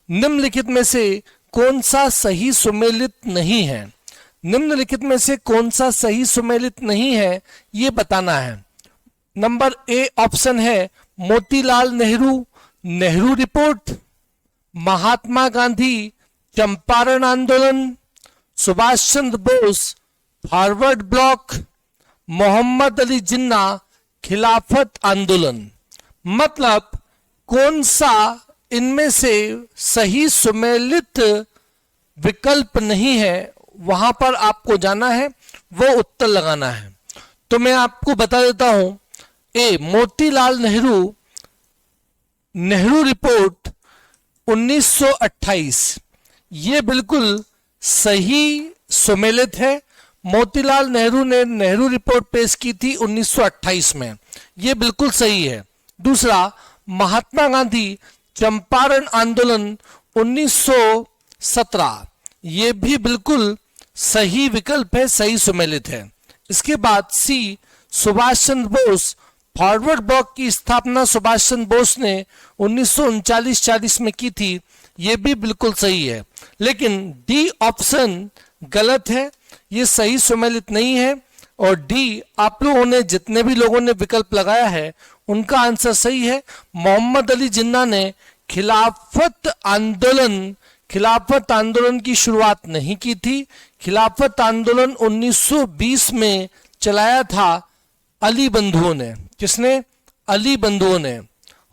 निम्नलिखित में से कौन सा सही सुमेलित नहीं है? निम्नलिखित में से कौन सा सही सुमेलित नहीं है ये बताना है। नंबर ए ऑप्शन है मोतीलाल नेहरू, नेहरू रिपोर्ट, महात्मा गांधी, चंपारण आंदोलन, सुभाष चंद्र बोस, फॉरवर्ड ब्लॉक, मोहम्मद अली जिन्ना, खिलाफत आंदोलन। मतलब कौन सा इनमें से सही सुमेलित विकल्प नहीं है, वहां पर आपको जाना है, वो उत्तर लगाना है। तो मैं आपको बता देता हूं, ए मोतीलाल नेहरू, नेहरू रिपोर्ट 1928, ये बिल्कुल सही सुमेलित है। मोतीलाल नेहरू ने नेहरू रिपोर्ट पेश की थी 1928 में, ये बिल्कुल सही है। दूसरा, महात्मा गांधी चंपारण आंदोलन 1917, ये भी बिल्कुल सही विकल्प है, सही सुमेलित है। इसके बाद सी सुभाष चंद्र बोस, फॉरवर्ड ब्लॉक की स्थापना सुभाष चंद्र बोस ने 1939-40 में की थी, ये भी बिल्कुल सही है। लेकिन डी ऑप्शन गलत है, ये सही सुमेलित नहीं है। और डी, आप लोगों ने जितने भी लोगों ने विकल्प लगाया है उनका आंसर सही है। मोहम्मद अली जिन्ना ने खिलाफत आंदोलन की शुरुआत नहीं की थी। खिलाफत आंदोलन 1920 में चलाया था अली बंधुओं ने। किसने? अली बंधुओं ने।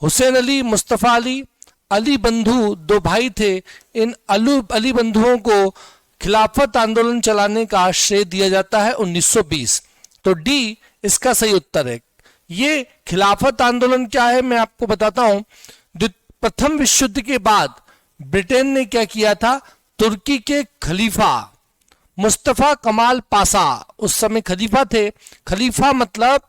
हुसैन अली, मुस्तफा अली, अली बंधु दो भाई थे। इन अली बंधुओं को खिलाफत आंदोलन चलाने का श्रेय दिया जाता है 1920। तो डी इसका सही उत्तर है। ये खिलाफत आंदोलन क्या है मैं आपको बताता हूं। प्रथम विश्व युद्ध के बाद ब्रिटेन ने क्या किया था, तुर्की के खलीफा मुस्तफा कमाल पाशा, उस समय खलीफा थे। खलीफा मतलब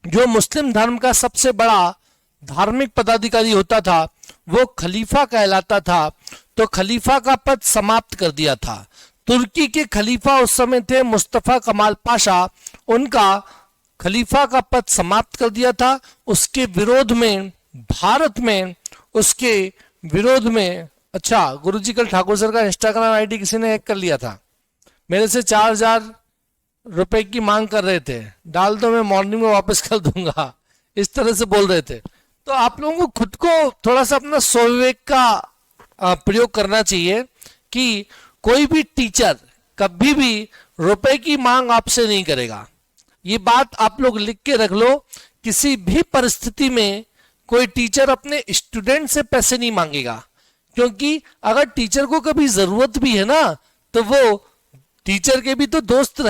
जो मुस्लिम धर्म का सबसे बड़ा धार्मिक पदाधिकारी होता था, वो खलीफा कहलाता था। तो खलीफा का पद समाप्त कर दिया था। तुर्की के खलीफा उस समय थे मुस्तफा कमाल पाशा, उनका खलीफा का पद समाप्त कर दिया था। उसके विरोध में भारत में, उसके विरोध में, अच्छा गुरुजी कल ठाकुर सर का इंस्टाग्राम आईडी किसी ने हैक कर लिया था, मेरे से 4000 रुपए की मांग कर रहे थे, डाल दो मैं मॉर्निंग में वापस कर दूंगा, इस तरह से बोल रहे थे। तो आप लोगों को खुद को थोड़ा सा अपना स्वविवेक का प्रयोग करना चाहिए कि कोई भी टीचर कभी भी रुपए की मांग आपसे नहीं करेगा। ये बात आप लोग लिख के रख लो, किसी भी परिस्थिति में कोई टीचर अपने स्टूडेंट से पैसे नहीं मांगेगा। क्योंकि अगर टीचर को कभी जरूरत भी है ना, तो वो टीचर के भी तो दोस्त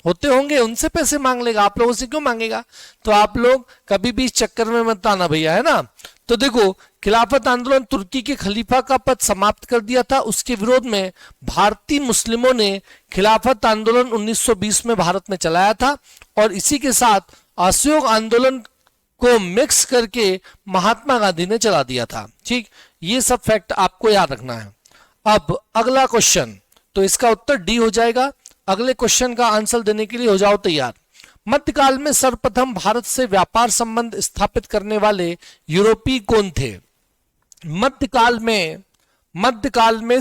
होते होंगे, उनसे पैसे मांग लेगा, आप लोगों से क्यों मांगेगा। तो आप लोग कभी भी इस चक्कर में मत आना भैया, है ना। तो देखो, खिलाफत आंदोलन तुर्की के खलीफा का पद समाप्त कर दिया था। उसके विरोध में भारतीय मुस्लिमों ने खिलाफत आंदोलन 1920 में भारत में चलाया था। और इसी के साथ असहयोग आंदोलन को मिक्स करके महात्मा गांधी ने चला दिया था। ठीक, ये सब फैक्ट आपको याद रखना है। अब अगला क्वेश्चन, तो इसका उत्तर डी हो जाएगा। अगले क्वेश्चन का आंसर देने के लिए हो जाओ तैयार। मध्यकाल में सर्वप्रथम भारत से व्यापार संबंध स्थापित करने वाले यूरोपीय कौन थे? मध्यकाल में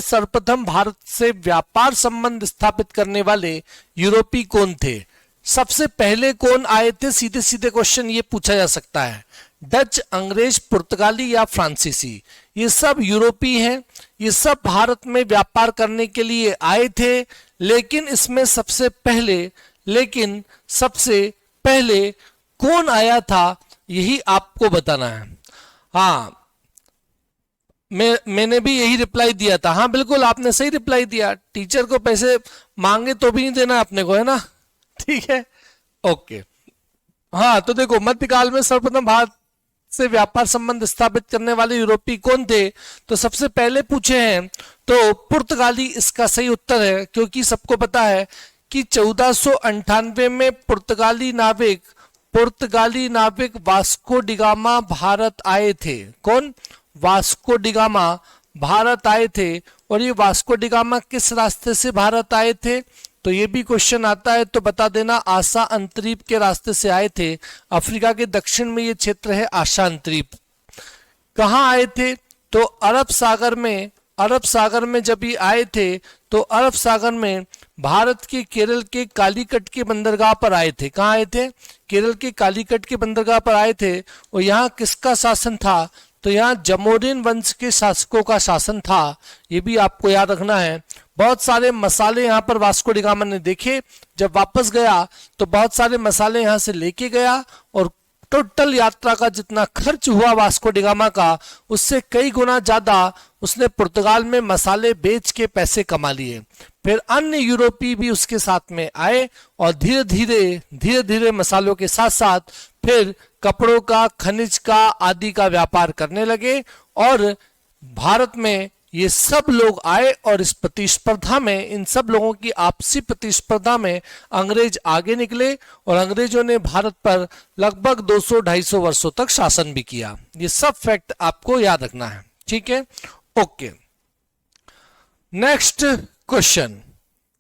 सर्वप्रथम भारत से व्यापार संबंध स्थापित करने वाले यूरोपीय कौन थे? सबसे पहले कौन आए थे? सीधे सीधे क्वेश्चन ये पूछा जा सकता है। डच, अंग्रेज, पुर्तगाली या फ्रांसीसी, ये सब यूरोपीय हैं। ये सब भारत में व्यापार करने के लिए आए थे। लेकिन इसमें सबसे पहले कौन आया था, यही आपको बताना है। हाँ, मैंने भी यही रिप्लाई दिया था। हाँ बिल्कुल, आपने सही रिप्लाई दिया। टीचर को पैसे मांगे तो भी नहीं देना अपने को, है ना। ठीक है, ओके। हाँ, तो देखो, मध्यकाल में सर्वप्रथम भारत से व्यापार संबंध स्थापित करने वाले यूरोपीय कौन थे? तो सबसे पहले पूछे हैं तो पुर्तगाली इसका सही उत्तर है। क्योंकि सबको पता है कि 1498 में पुर्तगाली नाविक वास्को डिगामा भारत आए थे। कौन? वास्को डिगामा भारत आए थे। और ये वास्को डिगामा किस रास्ते से भारत आए थे? तो ये भी क्वेश्चन आता है, तो बता देना, आशा अंतरीप के रास्ते से आए थे। अफ्रीका के दक्षिण में ये क्षेत्र है आशा अंतरीप। कहाँ आए थे? तो अरब सागर में जब ये आए थे तो अरब सागर में भारत के केरल के कालीकट के बंदरगाह पर आए थे। कहाँ आए थे? केरल के कालीकट के बंदरगाह पर आए थे। और यहाँ किसका शासन था? तो यहाँ जमोरिन वंश के शासकों का शासन था। ये भी आपको याद रखना है। बहुत सारे मसाले यहाँ पर वास्को डी गामा ने देखे। जब वापस गया तो बहुत सारे मसाले यहाँ से लेके गया और टोटल यात्रा का जितना खर्च हुआ वास्को डी गामा का, उससे कई गुना ज्यादा उसने पुर्तगाल में मसाले बेच के पैसे कमा लिए। फिर अन्य यूरोपीय भी उसके साथ में आए और धीरे धीरे मसालों के साथ साथ फिर कपड़ों का, खनिज का आदि का व्यापार करने लगे। और भारत में ये सब लोग आए और इस प्रतिस्पर्धा में, इन सब लोगों की आपसी प्रतिस्पर्धा में अंग्रेज आगे निकले और अंग्रेजों ने भारत पर लगभग 200-250 वर्षों तक शासन भी किया। ये सब फैक्ट आपको याद रखना है, ठीक है? ओके, नेक्स्ट क्वेश्चन,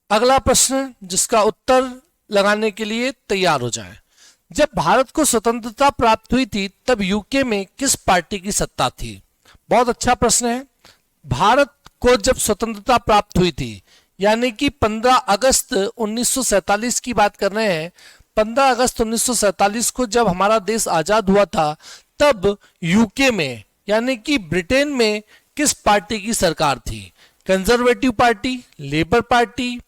अगला प्रश्न जिसका उत्तर लगाने के लिए तैयार हो जाए। जब भारत को स्वतंत्रता प्राप्त हुई थी तब यूके में किस पार्टी की सत्ता थी? बहुत अच्छा प्रश्न है। भारत को जब स्वतंत्रता प्राप्त हुई थी, यानी कि 15 अगस्त 1947 की बात कर रहे हैं। 15 अगस्त 1947 को जब हमारा देश आजाद हुआ था, तब यूके में यानी कि ब्रिटेन में किस पार्टी की सरकार थी? कंजर्वेटिव पार्टी, लेबर पार्टी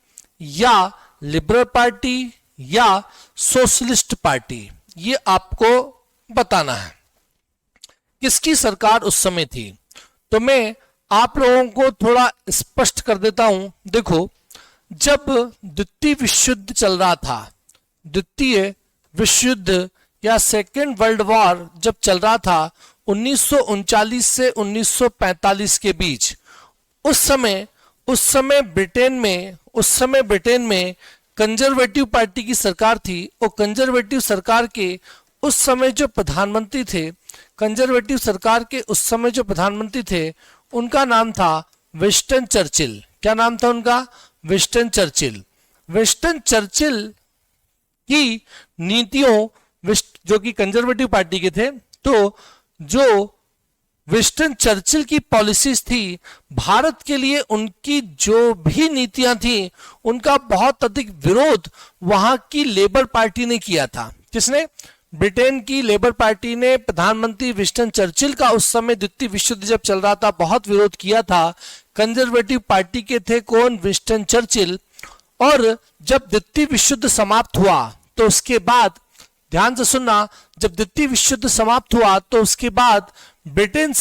या लिबरल पार्टी या सोशलिस्ट पार्टी? ये आपको बताना है किसकी सरकार उस समय थी। तो मैं आप लोगों को थोड़ा स्पष्ट कर देता हूं। देखो, जब द्वितीय विश्व युद्ध चल रहा था, द्वितीय विश्व युद्ध या सेकेंड वर्ल्ड वॉर जब चल रहा था 1939 से 1945 के बीच, उस समय ब्रिटेन में कंजर्वेटिव पार्टी की सरकार थी। और कंजर्वेटिव सरकार के उस समय जो प्रधानमंत्री थे, कंजर्वेटिव सरकार के उस समय जो प्रधानमंत्री थे, उनका नाम था विंस्टन चर्चिल। क्या नाम था उनका? Winston Churchill. विंस्टन चर्चिल की नीतियों, जो कि कंजर्वेटिव पार्टी के थे, तो जो विंस्टन चर्चिल की पॉलिसीज थी, भारत के लिए उनकी जो भी नीतियां थी, उनका बहुत अधिक विरोध वहां की लेबर पार्टी ने किया था। किसने? ब्रिटेन की लेबर पार्टी ने प्रधानमंत्री विंस्टन चर्चिल का उस समय द्वितीय विश्व युद्ध जब चल रहा था बहुत विरोध किया था। कंजर्वेटिव पार्टी के थे कौन? Winston Churchill. और जब द्वितीय विश्व युद्ध समाप्त हुआ तो उसके बाद, ध्यान से सुनना, जब द्वितीय विश्व युद्ध समाप्त हुआ तो उसके बाद ब्रिटेन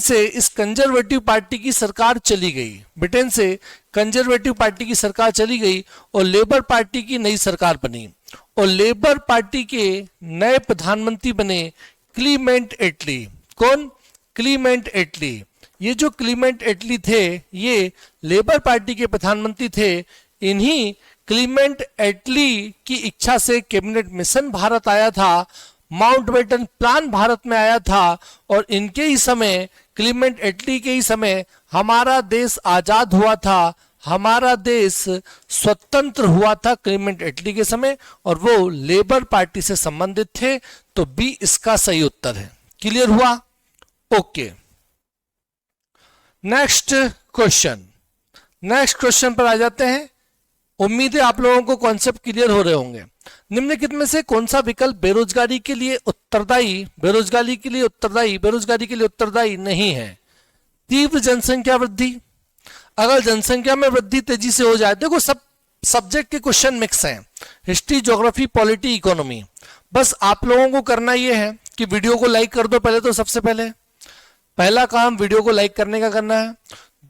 से इस कंजर्वेटिव पार्टी की सरकार चली गई। ब्रिटेन से कंजर्वेटिव पार्टी की सरकार चली गई और लेबर पार्टी की नई सरकार बनी। और लेबर पार्टी के नए प्रधानमंत्री बने क्लीमेंट एटली। कौन? क्लीमेंट एटली। ये जो क्लीमेंट एटली थे, ये लेबर पार्टी के प्रधानमंत्री थे। इन्हीं क्लीमेंट एटली की इच्छा से कैबिनेट मिशन भारत आया था, माउंटबेटन प्लान भारत में आया था। और इनके ही समय, क्लीमेंट एटली के ही समय हमारा देश आजाद हुआ था, हमारा देश स्वतंत्र हुआ था क्लीमेंट एटली के समय, और वो लेबर पार्टी से संबंधित थे। तो बी इसका सही उत्तर है। क्लियर हुआ? ओके, नेक्स्ट क्वेश्चन पर आ जाते हैं। उम्मीद है आप लोगों को कॉन्सेप्ट क्लियर हो रहे होंगे। निम्नलिखित में से कौन सा विकल्प बेरोजगारी के लिए उत्तरदायी नहीं है? तीव्र जनसंख्या वृद्धि। अगर जनसंख्या में वृद्धि तेजी से हो जाए, देखो सब सब्जेक्ट के क्वेश्चन मिक्स हैं, हिस्ट्री, ज्योग्राफी, पॉलिटी, इकोनॉमी। बस आप लोगों को करना यह है कि वीडियो को लाइक कर दो। पहले तो सबसे पहला काम वीडियो को लाइक करने का करना है।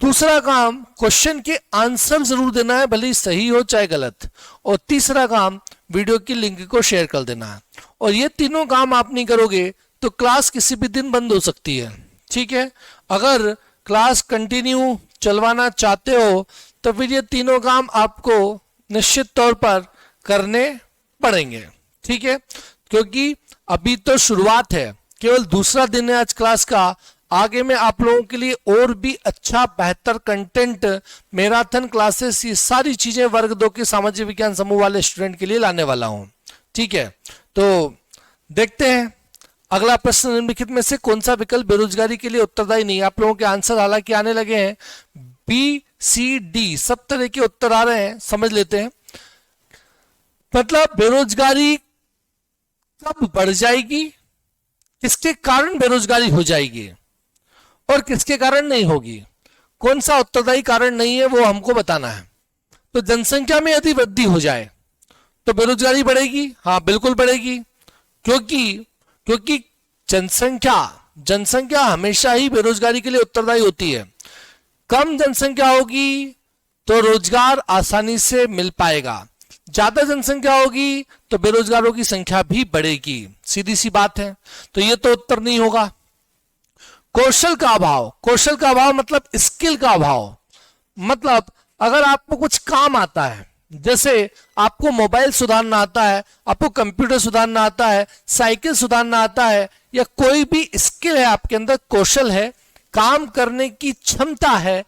दूसरा काम क्वेश्चन के आंसर जरूर देना है, भले ही सही हो चाहे गलत। और तीसरा काम वीडियो की लिंक को शेयर कर देना है। और ये तीनों काम आप नहीं करोगे तो क्लास किसी भी दिन बंद हो सकती है, ठीक है? अगर क्लास कंटिन्यू चलवाना चाहते हो तो फिर ये तीनों काम आपको निश्चित तौर पर करने पड़ेंगे, ठीक है? क्योंकि अभी तो शुरुआत है, केवल दूसरा दिन है आज क्लास का। आगे में आप लोगों के लिए और भी अच्छा बेहतर कंटेंट, मैराथन क्लासेस, ये सारी चीजें वर्ग 2 के सामाजिक विज्ञान समूह वाले स्टूडेंट के लिए लाने वाला हूं, ठीक है? तो देखते हैं अगला प्रश्न, निम्नलिखित में से कौन सा विकल्प बेरोजगारी के लिए उत्तरदायी नहीं है? आप लोगों के आंसर हालांकि आने लगे हैं, बी सी डी सब तरह के उत्तर आ रहे हैं, समझ लेते हैं। मतलब बेरोजगारी कब बढ़ जाएगी, किसके कारण बेरोजगारी हो जाएगी और किसके कारण नहीं होगी, कौन सा उत्तरदायी कारण नहीं है वो हमको बताना है। तो जनसंख्या में यदि वृद्धि हो जाए तो बेरोजगारी बढ़ेगी, हाँ बिल्कुल बढ़ेगी, क्योंकि जनसंख्या हमेशा ही बेरोजगारी के लिए उत्तरदायी होती है। कम जनसंख्या होगी तो रोजगार आसानी से मिल पाएगा, ज्यादा जनसंख्या होगी तो बेरोजगारों की संख्या भी बढ़ेगी, सीधी सी बात है। तो ये तो उत्तर नहीं होगा। कौशल का अभाव मतलब स्किल का अभाव, मतलब अगर आपको कुछ काम आता है, जैसे आपको मोबाइल सुधारना आता है, आपको कंप्यूटर सुधारना आता है, साइकिल सुधारना आता है, या कोई भी स्किल है आपके अंदर, कौशल है, काम करने की क्षमता है,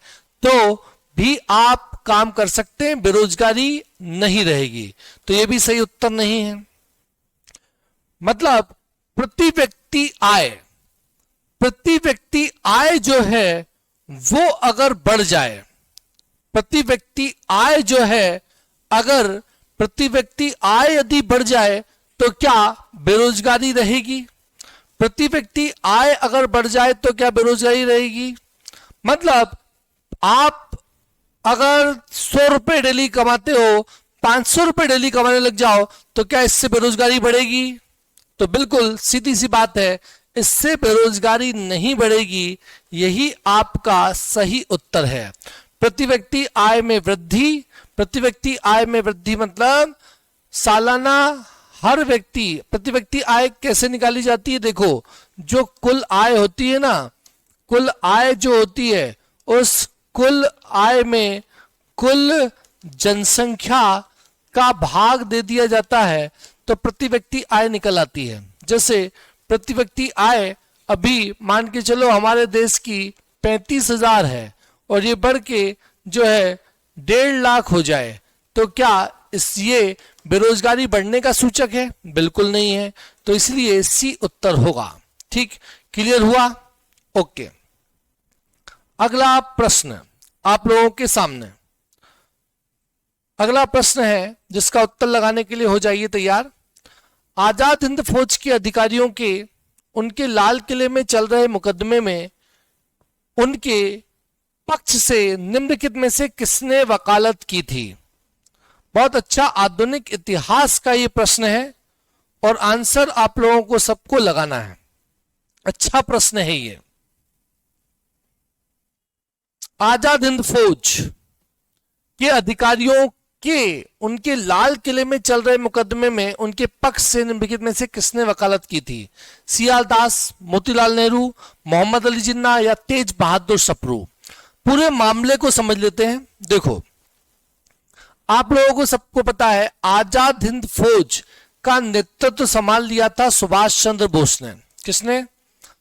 तो भी आप काम कर सकते हैं, बेरोजगारी नहीं रहेगी। तो यह भी सही उत्तर नहीं है। मतलब प्रति व्यक्ति आय जो है वो अगर बढ़ जाए, प्रति व्यक्ति आय यदि बढ़ जाए तो क्या बेरोजगारी रहेगी? प्रति व्यक्ति आय अगर बढ़ जाए तो क्या बेरोजगारी रहेगी? मतलब आप अगर 100 रुपए डेली कमाते हो, 500 रुपए डेली कमाने लग जाओ तो क्या इससे बेरोजगारी बढ़ेगी? तो बिल्कुल सीधी सी बात है, इससे बेरोजगारी नहीं बढ़ेगी। यही आपका सही उत्तर है। प्रति व्यक्ति आय में वृद्धि मतलब सालाना प्रति व्यक्ति आय कैसे निकाली जाती है? देखो, जो कुल आय होती है ना, कुल आय जो होती है, उस कुल आय में कुल जनसंख्या का भाग दे दिया जाता है तो प्रति व्यक्ति आय निकल आती है। जैसे प्रति व्यक्ति आय अभी मान के चलो हमारे देश की 35,000 है और ये बढ़ के जो है 1.5 लाख हो जाए तो क्या ये बेरोजगारी बढ़ने का सूचक है? बिल्कुल नहीं है। तो इसलिए सी उत्तर होगा। ठीक, क्लियर हुआ? ओके। अगला प्रश्न आप लोगों के सामने, अगला प्रश्न है जिसका उत्तर लगाने के लिए हो जाइए तैयार। आजाद हिंद फौज के अधिकारियों के उनके लाल किले में चल रहे मुकदमे में उनके पक्ष से निम्नलिखित में से किसने वकालत की थी? बहुत अच्छा आधुनिक इतिहास का ये प्रश्न है और आंसर आप लोगों को सबको लगाना है। अच्छा प्रश्न है ये। आजाद हिंद फौज के अधिकारियों के उनके लाल किले में चल रहे मुकदमे में उनके पक्ष से निम्नलिखित में से किसने वकालत की थी? सियाल दास, मोतीलाल नेहरू, मोहम्मद अली जिन्ना या तेज बहादुर सप्रू? पूरे मामले को समझ लेते हैं। देखो, आप लोगों को सबको पता है आजाद हिंद फौज का नेतृत्व संभाल लिया था सुभाष चंद्र बोस ने। किसने?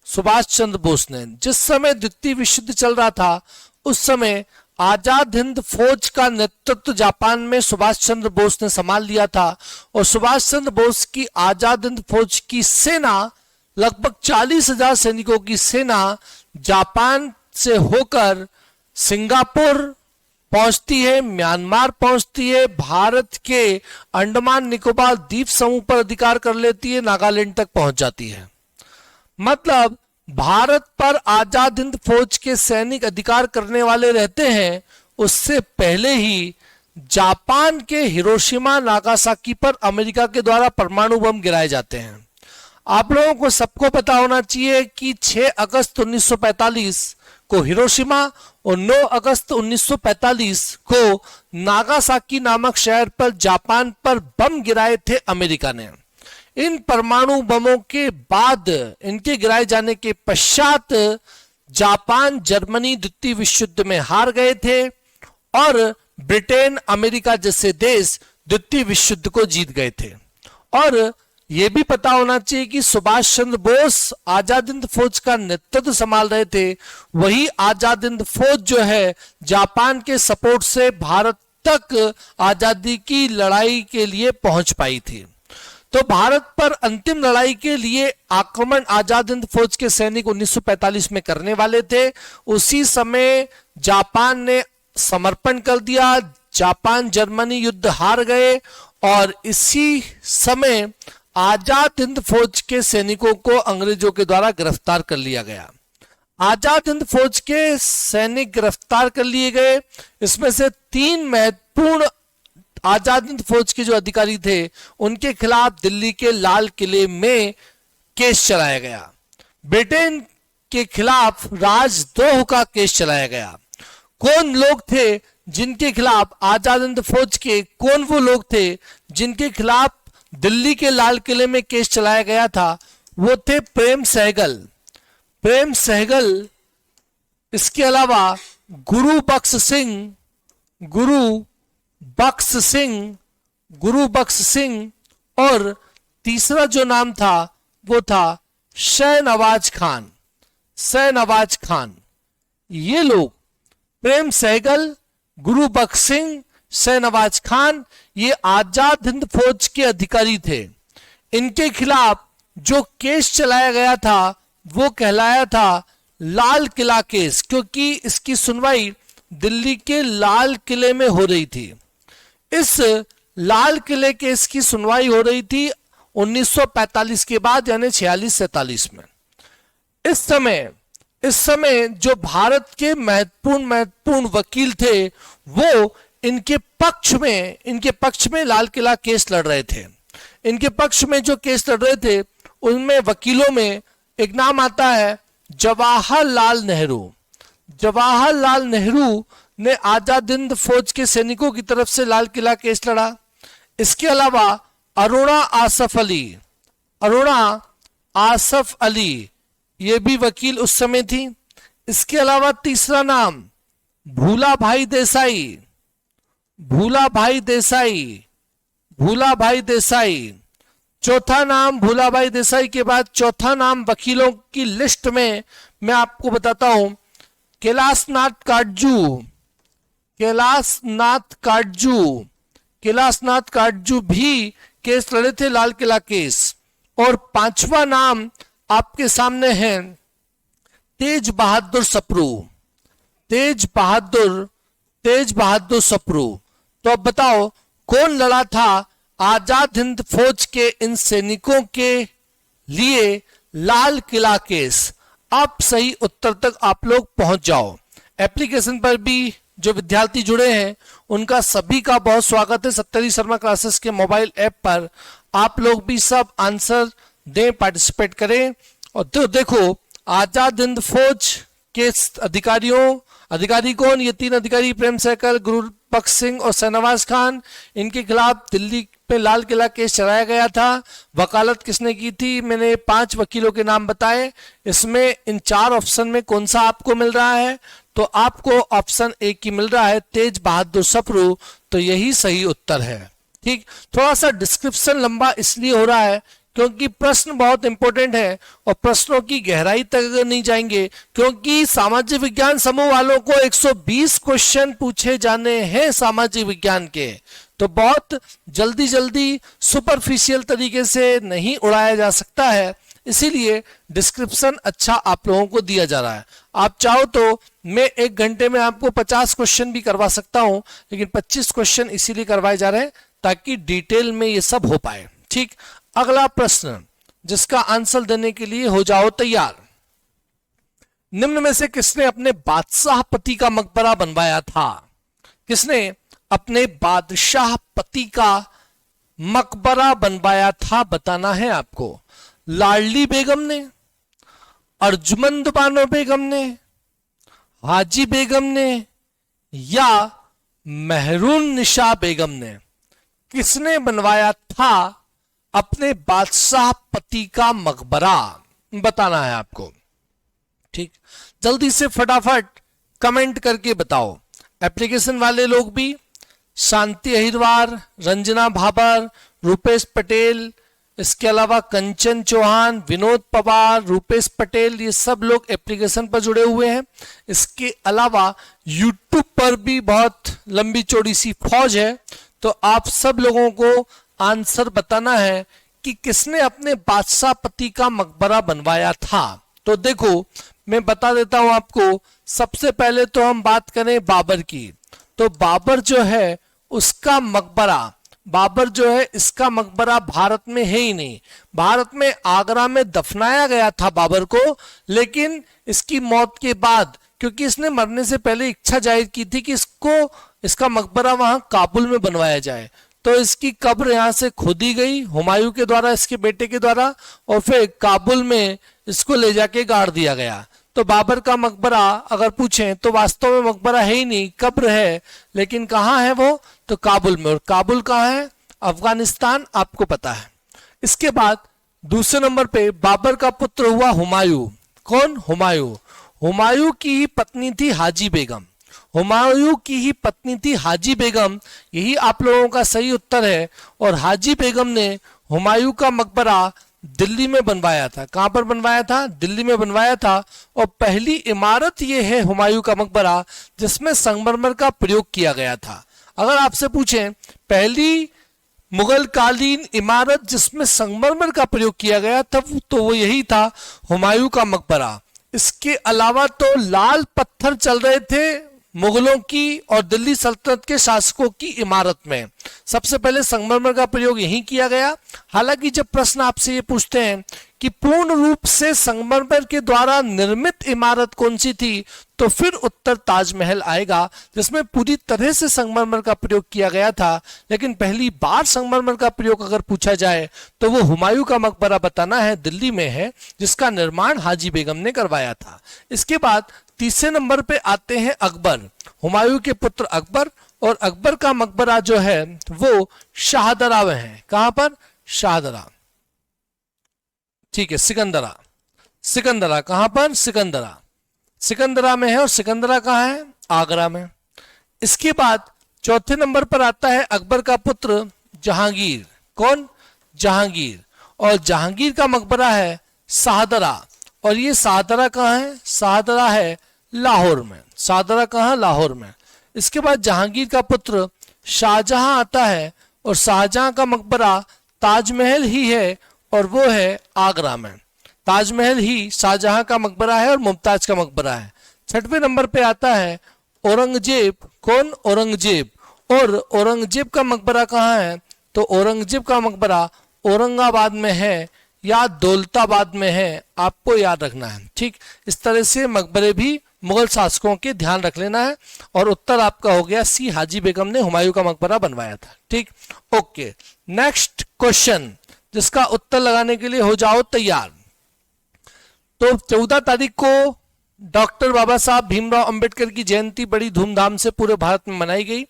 सुभाष चंद्र बोस ने। जिस समय द्वितीय विश्व युद्ध चल रहा था उस समय आजाद हिंद फौज का नेतृत्व जापान में सुभाष चंद्र बोस ने संभाल लिया था और सुभाष चंद्र बोस की आजाद हिंद फौज की सेना, लगभग 40,000 सैनिकों की सेना जापान से होकर सिंगापुर पहुंचती है, म्यांमार पहुंचती है, भारत के अंडमान निकोबार द्वीप समूह पर अधिकार कर लेती है, नागालैंड तक पहुंच जाती है। मतलब भारत पर आजाद हिंद फौज के सैनिक अधिकार करने वाले रहते हैं, उससे पहले ही जापान के हिरोशिमा नागासाकी पर अमेरिका के द्वारा परमाणु बम गिराए जाते हैं। आप लोगों को सबको पता होना चाहिए कि 6 अगस्त 1945 को हिरोशिमा और 9 अगस्त 1945 को नागासाकी नामक शहर पर जापान पर बम गिराए थे अमेरिका ने। इन परमाणु बमों के बाद, इनके गिराए जाने के पश्चात जापान जर्मनी द्वितीय विश्व युद्ध में हार गए थे और ब्रिटेन अमेरिका जैसे देश द्वितीय विश्व युद्ध को जीत गए थे। और यह भी पता होना चाहिए कि सुभाष चंद्र बोस आजाद हिंद फौज का नेतृत्व संभाल रहे थे। वही आजाद हिंद फौज जो है जापान के सपोर्ट से भारत तक आजादी की लड़ाई के लिए पहुंच पाई थी। तो भारत पर अंतिम लड़ाई के लिए आक्रमण आजाद हिंद फौज के सैनिक 1945 में करने वाले थे। उसी समय जापान ने समर्पण कर दिया, जापान जर्मनी युद्ध हार गए और इसी समय आजाद हिंद फौज के सैनिकों को अंग्रेजों के द्वारा गिरफ्तार कर लिया गया। आजाद हिंद फौज के सैनिक गिरफ्तार कर लिए गए। इसमें से 3 महत्वपूर्ण आजाद हिंद फौज के जो अधिकारी थे उनके खिलाफ दिल्ली के लाल किले में केस चलाया गया। ब्रिटेन के खिलाफ राजद्रोह का केस चलाया गया। कौन लोग थे जिनके खिलाफ, आजाद हिंद फौज के कौन वो लोग थे जिनके खिलाफ दिल्ली के लाल किले में केस चलाया गया था? वो थे प्रेम सहगल, प्रेम सहगल, इसके अलावा गुरु बख्श सिंह, गुरु बख्श सिंह और तीसरा जो नाम था वो था शाहनवाज खान। ये लोग प्रेम सहगल, गुरु बख्श सिंह, शाहनवाज खान, ये आजाद हिंद फौज के अधिकारी थे। इनके खिलाफ जो केस चलाया गया था वो कहलाया था लाल किला केस, क्योंकि इसकी सुनवाई दिल्ली के लाल किले में हो रही थी। इस लाल किले केस की सुनवाई हो रही थी 1945 के बाद, यानी 46-47 में। इस समय जो भारत के महत्वपूर्ण वकील थे वो इनके पक्ष में लाल किला केस लड़ रहे थे। इनके पक्ष में जो केस लड़ रहे थे उनमें वकीलों में एक नाम आता है जवाहरलाल नेहरू ने आजाद हिंद फौज के सैनिकों की तरफ से लाल किला केस लड़ा। इसके अलावा अरुणा आसफ अली ये भी वकील उस समय थी। इसके अलावा तीसरा नाम भूला भाई देसाई, चौथा नाम भूला भाई देसाई के बाद चौथा नाम वकीलों की लिस्ट में मैं आपको बताता हूं कैलाशनाथ काटजू भी केस लड़े थे, लाल किला केस। और 5वां नाम आपके सामने है तेज बहादुर सप्रू। तो अब बताओ कौन लड़ा था आजाद हिंद फौज के इन सैनिकों के लिए लाल किला केस? अब सही उत्तर तक आप लोग पहुंच जाओ। एप्लीकेशन पर भी जो विद्यार्थी जुड़े हैं उनका सभी का बहुत स्वागत है। सत्तरी शर्मा क्लासेस के मोबाइल ऐप पर आप लोग भी सब आंसर दें, पार्टिसिपेट करें। और तो देखो आजाद हिंद फौज के अधिकारी कौन? ये 3 अधिकारी प्रेम सहगल, गुरु बख्श सिंह और शाहनवाज खान। इनके खिलाफ दिल्ली पे लाल किला केस चलाया गया था। वकालत किसने की थी? मैंने 5 वकीलों के नाम बताए। इसमें इन 4 ऑप्शन में कौन सा आपको मिल रहा है? तो आपको ऑप्शन ए की मिल रहा है, तेज बहादुर सप्रू। तो यही सही उत्तर है। ठीक, थोड़ा सा डिस्क्रिप्शन लंबा इसलिए हो रहा है क्योंकि प्रश्न बहुत इंपॉर्टेंट है और प्रश्नों की गहराई तक अगर नहीं जाएंगे, क्योंकि सामाजिक विज्ञान समूह वालों को 120 क्वेश्चन पूछे जाने हैं सामाजिक विज्ञान के, तो बहुत जल्दी सुपरफिशियल तरीके से नहीं उड़ाया जा सकता है। इसीलिए डिस्क्रिप्शन अच्छा आप लोगों को दिया जा रहा है। आप चाहो तो मैं 1 घंटे में आपको 50 क्वेश्चन भी करवा सकता हूं, लेकिन 25 क्वेश्चन इसीलिए करवाए जा रहे हैं ताकि डिटेल में ये सब हो पाए। ठीक, अगला प्रश्न जिसका आंसर देने के लिए हो जाओ तैयार। निम्न में से किसने अपने बादशाह पति का मकबरा बनवाया था? किसने अपने बादशाह पति का मकबरा बनवाया था बताना है आपको। लाडली बेगम ने, अर्जुमंद बानो बेगम ने, हाजी बेगम ने या मेहरून निशा बेगम ने? किसने बनवाया था अपने बादशाह पति का मकबरा बताना है आपको। ठीक, जल्दी से फटाफट कमेंट करके बताओ। एप्लीकेशन वाले लोग भी, शांति अहिरवार, रंजना भाबर, रूपेश पटेल, इसके अलावा कंचन चौहान, विनोद पवार, रूपेश पटेल, ये सब लोग एप्लीकेशन पर जुड़े हुए हैं। इसके अलावा यूट्यूब पर भी बहुत लंबी चौड़ी सी फौज है। तो आप सब लोगों को आंसर बताना है कि किसने अपने बादशाह पति का मकबरा बनवाया था। तो देखो मैं बता देता हूं आपको, सबसे पहले तो हम बात करें बाबर की। तो बाबर जो है उसका मकबरा, बाबर जो है इसका मकबरा भारत में है ही नहीं। भारत में आगरा में दफनाया गया था बाबर को, लेकिन इसकी मौत के बाद, क्योंकि इसने मरने से पहले इच्छा जाहिर की थी कि इसका मकबरा वहां काबुल में बनवाया जाए, तो इसकी कब्र यहां से खोदी गई हुमायूं के द्वारा, इसके बेटे के द्वारा, और फिर काबुल में इसको ले जाके गाड़ दिया गया। तो बाबर का मकबरा अगर पूछें तो वास्तव में मकबरा है ही नहीं, कब्र है, लेकिन कहाँ है वो, तो काबुल में। और काबुल कहाँ है, अफगानिस्तान, आपको पता है। इसके बाद दूसरे नंबर पे बाबर का पुत्र हुआ हुमायूं। कौन, हुमायूं। हुमायूं की ही पत्नी थी हाजी बेगम, हुमायूं की ही पत्नी थी हाजी बेगम, यही आप लोगों का सही उत्तर है। और हाजी बेगम ने हुमायूं का मकबरा दिल्ली में बनवाया था। कहां पर बनवाया था, दिल्ली में बनवाया था। और पहली इमारत यह है हुमायूं का मकबरा जिसमें संगमरमर का प्रयोग किया गया था। अगर आपसे पूछें पहली मुगल कालीन इमारत जिसमें संगमरमर का प्रयोग किया गया तब, तो वो यही था, हुमायूं का मकबरा। इसके अलावा तो लाल पत्थर चल रहे थे मुगलों की और दिल्ली सल्तनत के शासकों की इमारत में। सबसे पहले संगमरमर का प्रयोग यहीं किया गया। हालांकि जब प्रश्न आपसे ये पूछते हैं कि पूर्ण रूप से संगमरमर के द्वारा निर्मित इमारत कौन सी थी, तो फिर उत्तर ताजमहल आएगा, जिसमें पूरी तरह से संगमरमर का प्रयोग किया गया था। लेकिन पहली बार संगमरमर का प्रयोग अगर पूछा जाए तो वो हुमायूं का मकबरा बताना है, दिल्ली में है, जिसका निर्माण हाजी बेगम ने करवाया था। इसके बाद तीसरे नंबर पे आते हैं अकबर, हुमायूं के पुत्र अकबर। और अकबर का मकबरा जो है वो शाहदरा में है। कहां पर, शाहदरा, ठीक है, सिकंदरा, सिकंदरा कहां पर, सिकंदरा, सिकंदरा में है। और सिकंदरा कहां है, आगरा में। इसके बाद चौथे नंबर पर आता है अकबर का पुत्र जहांगीर। कौन, जहांगीर। और जहांगीर का मकबरा है शाहदरा। और ये शाहदरा कहां है, शाहदरा है लाहौर में। शाहदरा कहां, लाहौर में। इसके बाद जहांगीर का पुत्र शाहजहां आता है, और शाहजहां का मकबरा ताजमहल ही है, और वो है आगरा में। ताजमहल ही शाहजहां का मकबरा है और मुमताज का मकबरा है। छठवें नंबर पे आता है औरंगजेब। कौन, औरंगजेब। और औरंगजेब का मकबरा कहाँ है, तो औरंगजेब का मकबरा औरंगाबाद में है या दौलताबाद में है, आपको याद रखना है। ठीक, इस तरह से मकबरे भी मुगल शासकों के ध्यान रख लेना है। और उत्तर आपका हो गया सी, हाजी बेगम ने हुमायूं का मकबरा बनवाया था। ठीक, ओके। नेक्स्ट क्वेश्चन, जिसका उत्तर लगाने के लिए हो जाओ तैयार। तो 14 तारीख को डॉक्टर बाबा साहब भीमराव अंबेडकर की जयंती बड़ी धूमधाम से पूरे भारत में मनाई गई,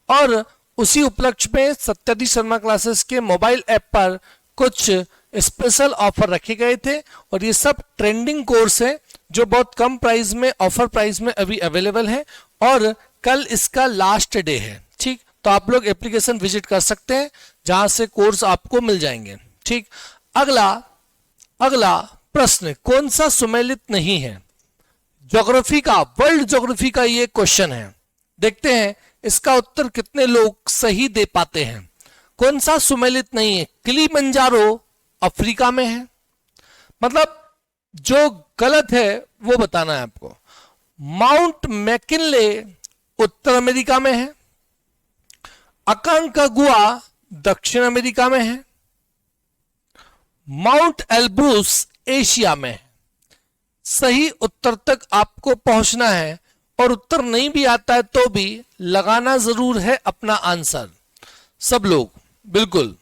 और उसी उपलक्ष्य में सत्यजीत शर्मा क्लासेस के मोबाइल ऐप पर कुछ स्पेशल ऑफर रखे गए थे। और ये सब ट्रेंडिंग कोर्स है जो बहुत कम प्राइस में, ऑफर प्राइस में अभी अवेलेबल है, और कल इसका लास्ट डे है। ठीक, तो आप लोग एप्लीकेशन विजिट कर सकते हैं जहां से कोर्स आपको मिल जाएंगे। ठीक, अगला प्रश्न, कौन सा सुमेलित नहीं है, ज्योग्राफी का, वर्ल्ड ज्योग्राफी का ये क्वेश्चन है। देखते हैं इसका उत्तर कितने लोग सही दे पाते हैं। कौन सा सुमेलित नहीं है, किलिमंजारो अफ्रीका में है, मतलब जो गलत है वो बताना है आपको। माउंट मैकिनले उत्तर अमेरिका में है, अकांकागुआ दक्षिण अमेरिका में है, माउंट एल्ब्रूस एशिया में है। सही उत्तर तक आपको पहुंचना है, और उत्तर नहीं भी आता है तो भी लगाना जरूर है अपना आंसर, सब लोग बिल्कुल।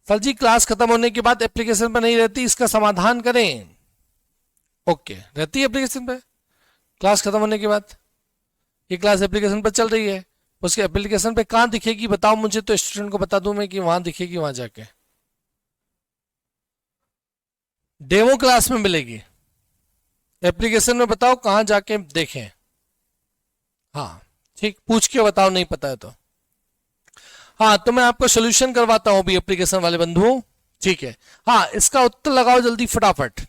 सर जी क्लास खत्म होने के बाद एप्लीकेशन पर नहीं रहती, इसका समाधान करें। ओके, रहती है एप्लीकेशन पे क्लास खत्म होने के बाद। ये क्लास एप्लीकेशन पर चल रही है, उसके एप्लीकेशन पे कहां दिखेगी बताओ मुझे, तो स्टूडेंट को बता दूं मैं कि वहां दिखेगी, वहां जाके डेमो क्लास में मिलेगी। एप्लीकेशन में बताओ कहां जाके देखें। हाँ ठीक, पूछ के बताओ नहीं पता है तो। हाँ, तो मैं आपको सोल्यूशन करवाता हूं भी एप्लीकेशन वाले बंधुओं। ठीक है, हाँ इसका उत्तर लगाओ जल्दी फटाफट।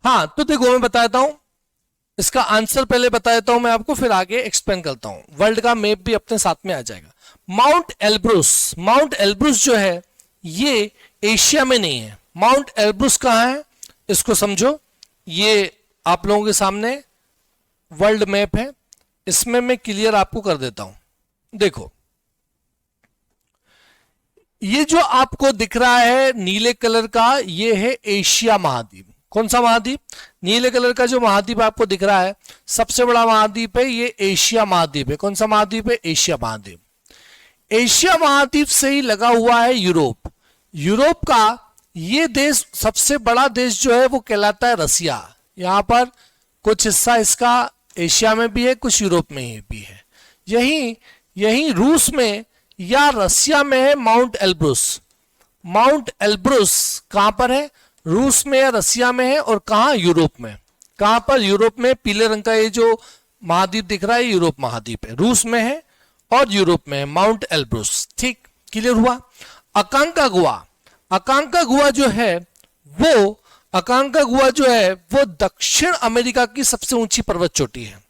हाँ तो देखो मैं बता देता हूं, इसका आंसर पहले बता देता हूं मैं आपको, फिर आगे एक्सप्लेन करता हूं। वर्ल्ड का मैप भी अपने साथ में आ जाएगा। माउंट एल्ब्रुस जो है ये एशिया में नहीं है। माउंट एल्ब्रुस कहाँ है इसको समझो। ये आप लोगों के सामने वर्ल्ड मैप है, इसमें मैं क्लियर आपको कर देता हूं। देखो ये जो आपको दिख रहा है नीले कलर का, ये है एशिया महाद्वीप। कौन सा महाद्वीप? नीले कलर का जो महाद्वीप आपको दिख रहा है, सबसे बड़ा महाद्वीप है ये एशिया महाद्वीप है। कौन सा महाद्वीप है? एशिया महाद्वीप। एशिया महाद्वीप से ही लगा हुआ है यूरोप। यूरोप का ये देश, सबसे बड़ा देश जो है वो कहलाता है रसिया। यहां पर कुछ हिस्सा इसका एशिया में भी है, कुछ यूरोप में ही भी है। यही यही रूस में या रसिया में है माउंट एल्ब्रुस। माउंट एल्ब्रुस कहां पर है? रूस में या रसिया में है। और कहां? यूरोप में। कहां पर? यूरोप में। पीले रंग का ये जो महाद्वीप दिख रहा है यूरोप महाद्वीप है, रूस में है और यूरोप में है माउंट एल्ब्रुस। ठीक, क्लियर हुआ। अकांकागुआ, अकांकागुआ जो है वो, अकांकागुआ जो है वो दक्षिण अमेरिका की सबसे ऊंची पर्वत चोटी है।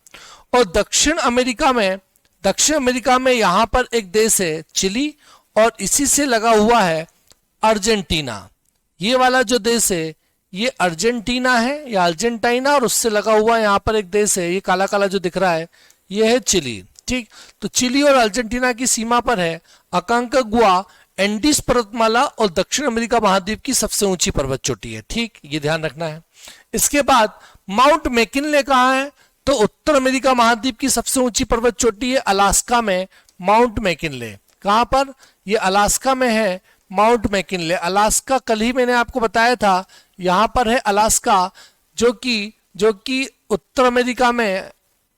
और दक्षिण अमेरिका में यहां पर एक देश है चिली, और इसी से लगा हुआ है अर्जेंटीना। ये वाला जो देश है ये अर्जेंटीना है या अर्जेंटीना, और उससे लगा हुआ यहां पर एक देश है, ये काला काला जो दिख रहा है ये है चिली। ठीक, तो चिली और अर्जेंटीना की सीमा पर है अकांकागुआ। एंडीज पर्वतमाला और दक्षिण अमेरिका महाद्वीप की सबसे ऊंची पर्वत चोटी है। ठीक, ये ध्यान रखना है। इसके बाद माउंट मैकिनले कहां है? तो उत्तर अमेरिका महाद्वीप की सबसे ऊंची पर्वत चोटी है अलास्का में माउंट मैकिनले। कहां पर? ये अलास्का में है माउंट मैकिनले। अलास्का कल ही मैंने आपको बताया था, यहां पर है अलास्का, जो कि उत्तर अमेरिका में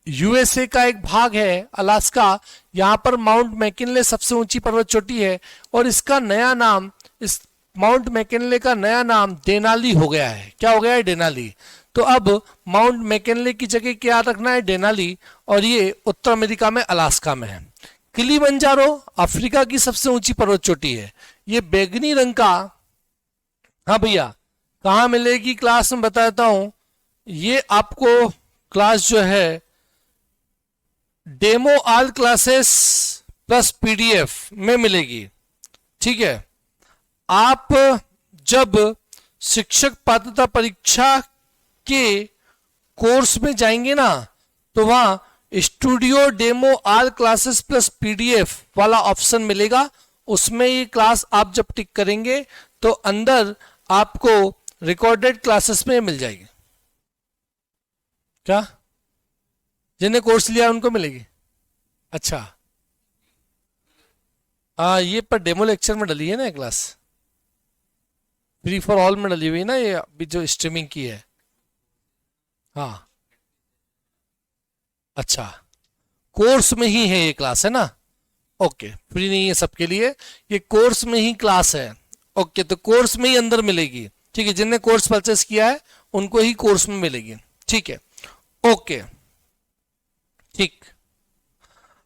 यूएसए का एक भाग है अलास्का। यहां पर माउंट मैकिनले सबसे ऊंची पर्वत चोटी है, और इसका नया नाम, इस माउंट मैकिनले का नया नाम डेनाली हो गया है। क्या हो गया है? डेनाली। तो अब माउंट मैकिनले की जगह क्या रखना है? डेनाली। और ये उत्तर अमेरिका में अलास्का में है। किलिमंजारो अफ्रीका की सबसे ऊंची पर्वत चोटी है। ये बैगनी रंग का, हाँ भैया कहां मिलेगी क्लास में बताता हूं। ये आपको क्लास जो है demo all classes plus PDF में मिलेगी। ठीक है, आप जब शिक्षक पात्रता परीक्षा के कोर्स में जाएंगे ना, तो वहां studio demo all classes plus PDF वाला ऑप्शन मिलेगा। उसमें ये क्लास आप जब टिक करेंगे तो अंदर आपको रिकॉर्डेड क्लासेस में मिल जाएगी। क्या जिन्हें कोर्स लिया उनको मिलेगी? अच्छा, ये पर डेमो लेक्चर में डली है ना क्लास, फ्री फॉर ऑल में डली हुई है ना, ये अभी जो स्ट्रीमिंग की है। हाँ, अच्छा, कोर्स में ही है ये क्लास, है ना? ओके, फ्री नहीं है सबके लिए, ये कोर्स में ही क्लास है। ओके, तो कोर्स में ही अंदर मिलेगी। ठीक है, जिनने कोर्स परचेस किया है उनको ही कोर्स में मिलेगी। ठीक है, ओके, ठीक।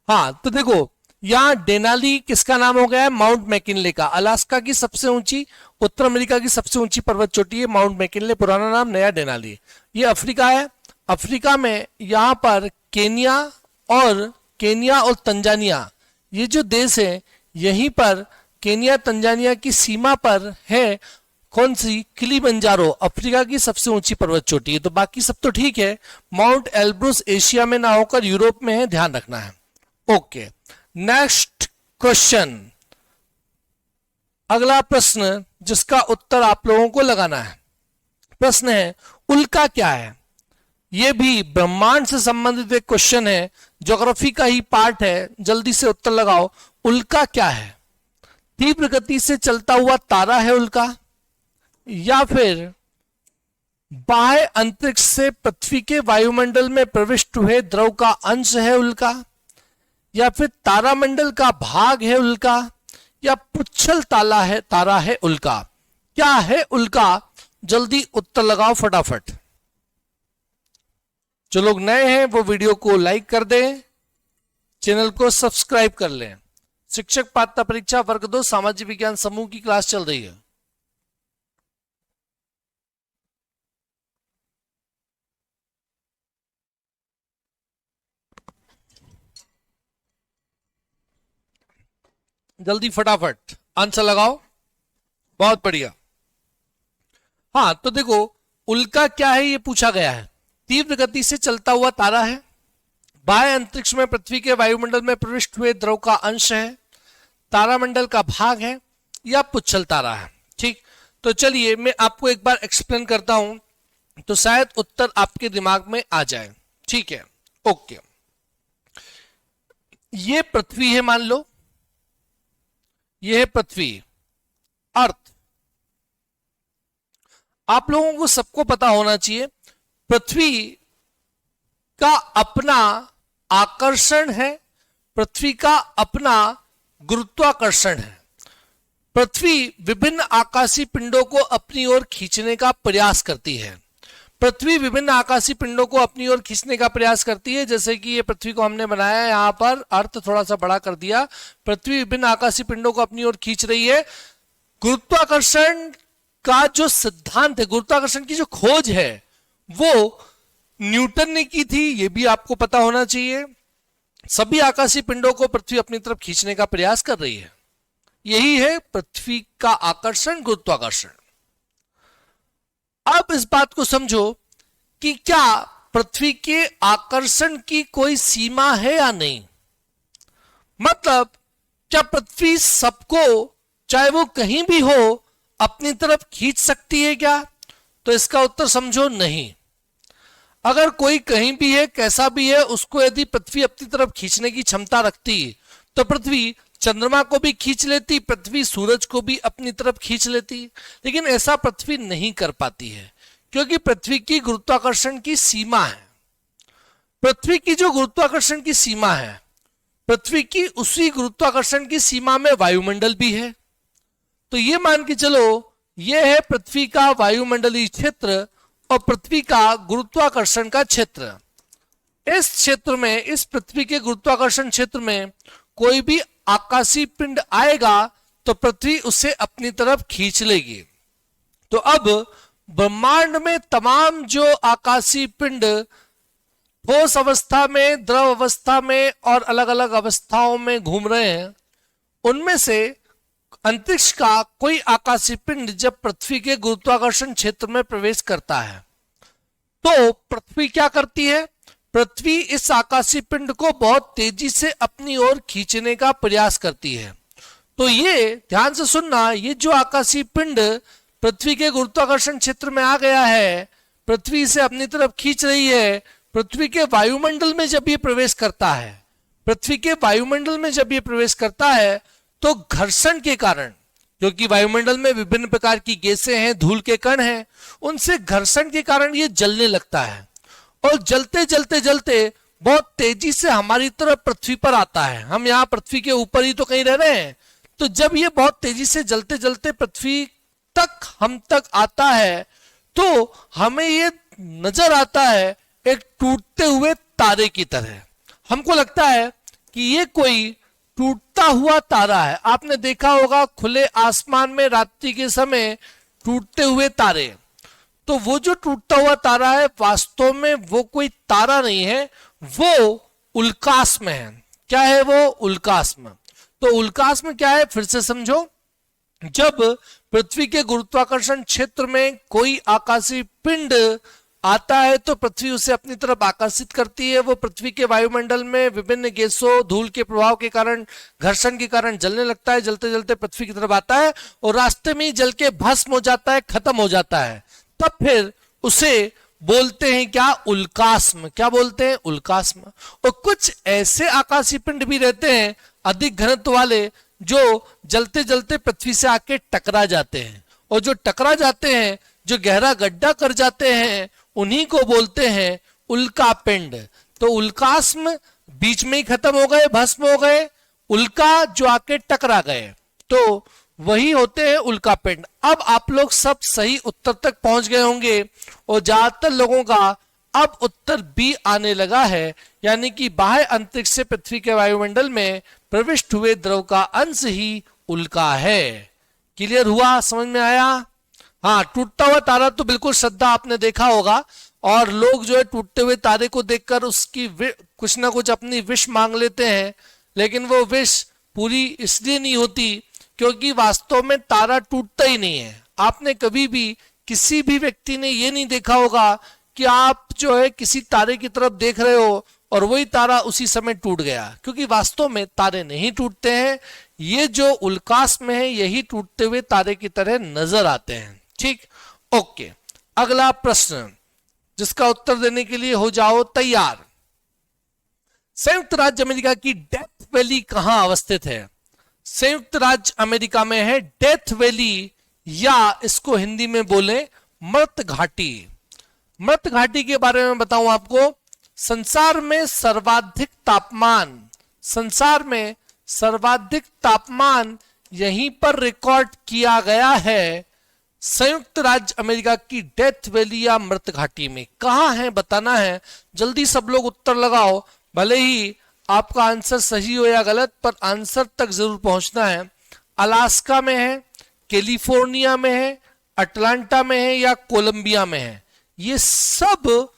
हाँ, तो देखो यहां डेनाली किसका नाम हो गया है? माउंट मैकिनले का। अलास्का की सबसे ऊंची, उत्तर अमेरिका की सबसे ऊंची पर्वत चोटी है माउंट मैकिनले, पुराना नाम नया डेनाली। ये अफ्रीका है। अफ्रीका में यहां पर केनिया और तंजानिया, ये जो देश है, यहीं पर केनिया तंजानिया की सीमा पर है कौन सी? किलिमंजारो, अफ्रीका की सबसे ऊंची पर्वत चोटी है। तो बाकी सब तो ठीक है। माउंट एल्ब्रुस एशिया में ना होकर यूरोप में है, ध्यान रखना है। ओके, नेक्स्ट क्वेश्चन, अगला प्रश्न जिसका उत्तर आप लोगों को लगाना है। प्रश्न है उल्का क्या है? यह भी ब्रह्मांड से संबंधित एक क्वेश्चन है, ज्योग्राफी का ही पार्ट है, जल्दी से उत्तर लगाओ। उल्का क्या है? तीव्र गति से चलता हुआ तारा है उल्का, या फिर बाह्य अंतरिक्ष से पृथ्वी के वायुमंडल में प्रविष्ट हुए द्रव का अंश है उल्का, या फिर तारामंडल का भाग है उल्का, या पुच्छल तारा है उल्का? क्या है उल्का? जल्दी उत्तर लगाओ फटाफट। जो लोग नए हैं वो वीडियो को लाइक कर दें, चैनल को सब्सक्राइब कर लें। शिक्षक पात्रता परीक्षा वर्ग 2 सामाजिक विज्ञान समूह की क्लास चल रही है। जल्दी फटाफट आंसर लगाओ। बहुत बढ़िया। हाँ तो देखो, उल्का क्या है ये पूछा गया है। तीव्र गति से चलता हुआ तारा है, बाह्य अंतरिक्ष में पृथ्वी के वायुमंडल में प्रविष्ट हुए द्रव का अंश है, तारामंडल का भाग है, या पुच्छल तारा है। ठीक, तो चलिए मैं आपको एक बार एक्सप्लेन करता हूं तो शायद उत्तर आपके दिमाग में आ जाए। ठीक है, ओके। ये पृथ्वी है, मान लो ये है पृथ्वी, अर्थ। आप लोगों को सबको पता होना चाहिए पृथ्वी का अपना आकर्षण है, पृथ्वी का अपना गुरुत्वाकर्षण है। पृथ्वी विभिन्न आकाशीय पिंडों को अपनी ओर खींचने का प्रयास करती है। पृथ्वी विभिन्न आकाशीय पिंडों को अपनी ओर खींचने का प्रयास करती है। जैसे कि ये पृथ्वी को हमने बनाया है, यहां पर अर्थ थोड़ा सा बड़ा कर दिया। पृथ्वी विभिन्न आकाशीय पिंडों को अपनी ओर खींच रही है। गुरुत्वाकर्षण का जो सिद्धांत है, गुरुत्वाकर्षण की जो खोज है, वो न्यूटन ने की थी, ये भी आपको पता होना चाहिए। सभी आकाशीय पिंडों को पृथ्वी अपनी तरफ खींचने का प्रयास कर रही है। यही है पृथ्वी का आकर्षण, गुरुत्वाकर्षण। अब इस बात को समझो कि क्या पृथ्वी के आकर्षण की कोई सीमा है या नहीं। मतलब क्या पृथ्वी सबको, चाहे वो कहीं भी हो, अपनी तरफ खींच सकती है क्या? तो इसका उत्तर समझो नहीं। अगर कोई कहीं भी है, कैसा भी है, उसको यदि पृथ्वी अपनी तरफ खींचने की क्षमता रखती तो पृथ्वी चंद्रमा को भी खींच लेती, पृथ्वी सूरज को भी अपनी तरफ खींच लेती। लेकिन ऐसा पृथ्वी नहीं कर पाती है, क्योंकि पृथ्वी की गुरुत्वाकर्षण की सीमा है। पृथ्वी की जो गुरुत्वाकर्षण की सीमा है, पृथ्वी की उसी गुरुत्वाकर्षण की सीमा में वायुमंडल भी है। तो ये मान के चलो, ये है पृथ्वी का वायुमंडलीय क्षेत्र और पृथ्वी का गुरुत्वाकर्षण का क्षेत्र। इस क्षेत्र में, इस पृथ्वी के गुरुत्वाकर्षण क्षेत्र में कोई भी आकाशीय पिंड आएगा तो पृथ्वी उसे अपनी तरफ खींच लेगी। तो अब ब्रह्मांड में तमाम जो आकाशीय पिंड ठोस अवस्था में, द्रव अवस्था में और अलग अलग अवस्थाओं में घूम रहे हैं, उनमें से अंतरिक्ष का कोई आकाशीय पिंड जब पृथ्वी के गुरुत्वाकर्षण क्षेत्र में प्रवेश करता है तो पृथ्वी क्या करती है? पृथ्वी इस आकाशीय पिंड को बहुत तेजी से अपनी ओर खींचने का प्रयास करती है। तो ये ध्यान से सुनना, ये जो आकाशीय पिंड पृथ्वी के गुरुत्वाकर्षण क्षेत्र में आ गया है, पृथ्वी इसे अपनी तरफ खींच रही है। पृथ्वी के वायुमंडल में जब ये प्रवेश करता है, पृथ्वी के वायुमंडल में जब ये प्रवेश करता है तो घर्षण के कारण, क्योंकि वायुमंडल में विभिन्न प्रकार की गैसें हैं, धूल के कण हैं, उनसे घर्षण के कारण ये जलने लगता है और जलते जलते जलते बहुत तेजी से हमारी तरफ पृथ्वी पर आता है। हम यहाँ पृथ्वी के ऊपर ही तो कहीं रह रहे हैं। तो जब ये बहुत तेजी से जलते जलते पृथ्वी तक, हम तक आता है, तो हमें ये नजर आता है एक टूटते हुए तारे की तरह। हमको लगता है कि ये कोई टूटता हुआ तारा है। आपने देखा होगा खुले आसमान में रात्रि के समय टूटते हुए तारे। तो वो जो टूटता हुआ तारा है, वास्तव में वो कोई तारा नहीं है, वो उल्कास्म है। क्या है वो? उल्कास्म। तो उल्कास्म क्या है, फिर से समझो। जब पृथ्वी के गुरुत्वाकर्षण क्षेत्र में कोई आकाशीय पिंड आता है तो पृथ्वी उसे अपनी तरफ आकर्षित करती है। वो पृथ्वी के वायुमंडल में विभिन्न गैसों, धूल के प्रभाव के कारण, घर्षण के कारण जलने लगता है। जलते जलते पृथ्वी की तरफ आता है और रास्ते में ही जल के भस्म हो जाता है, खत्म हो जाता है। तब फिर उसे बोलते हैं क्या? उल्कास्म। क्या बोलते हैं? उल्कास्म। और कुछ ऐसे आकाशीय पिंड भी रहते हैं अधिक घनत्व वाले, जो जलते जलते पृथ्वी से आके टकरा जाते हैं, और जो टकरा जाते हैं, जो गहरा गड्ढा कर जाते हैं, उन्हीं को बोलते हैं उल्का पिंड। तो उल्कास्म बीच में ही खत्म हो गए, भस्म हो गए, उल्का जो आके टकरा गए, तो वही होते हैं उल्का पिंड। अब आप लोग सब सही उत्तर तक पहुंच गए होंगे और ज्यादातर लोगों का अब उत्तर बी आने लगा है, यानी कि बाह्य अंतरिक्ष से पृथ्वी के वायुमंडल में प्रविष्ट हुए द्रव का अंश ही उल्का है। क्लियर हुआ? समझ में आया? हाँ, टूटता हुआ तारा तो बिल्कुल श्रद्धा आपने देखा होगा, और लोग जो है टूटते हुए तारे को देखकर उसकी कुछ ना कुछ अपनी विश मांग लेते हैं, लेकिन वो विश पूरी इसलिए नहीं होती क्योंकि वास्तव में तारा टूटता ही नहीं है। आपने कभी भी किसी भी व्यक्ति ने ये नहीं देखा होगा कि आप जो है किसी तारे की तरफ देख रहे हो और वही तारा उसी समय टूट गया, क्योंकि वास्तव में तारे नहीं टूटते हैं। ये जो उल्कास में है यही टूटते हुए तारे की तरह नजर आते हैं। ठीक, ओके। अगला प्रश्न जिसका उत्तर देने के लिए हो जाओ तैयार। संयुक्त राज्य अमेरिका की डेथ वैली कहां अवस्थित है? संयुक्त राज्य अमेरिका में है डेथ वैली, या इसको हिंदी में बोले मृत घाटी। मृत घाटी के बारे में बताऊं आपको, संसार में सर्वाधिक तापमान यहीं पर रिकॉर्ड किया गया है, संयुक्त राज्य अमेरिका की डेथ वैली या मृत घाटी में। कहां है बताना है, जल्दी सब लोग उत्तर लगाओ, भले ही आपका आंसर सही हो या गलत, पर आंसर तक जरूर पहुंचना है। अलास्का में है, कैलिफोर्निया में है, अटलांटा में है या कोलंबिया में है? ये सब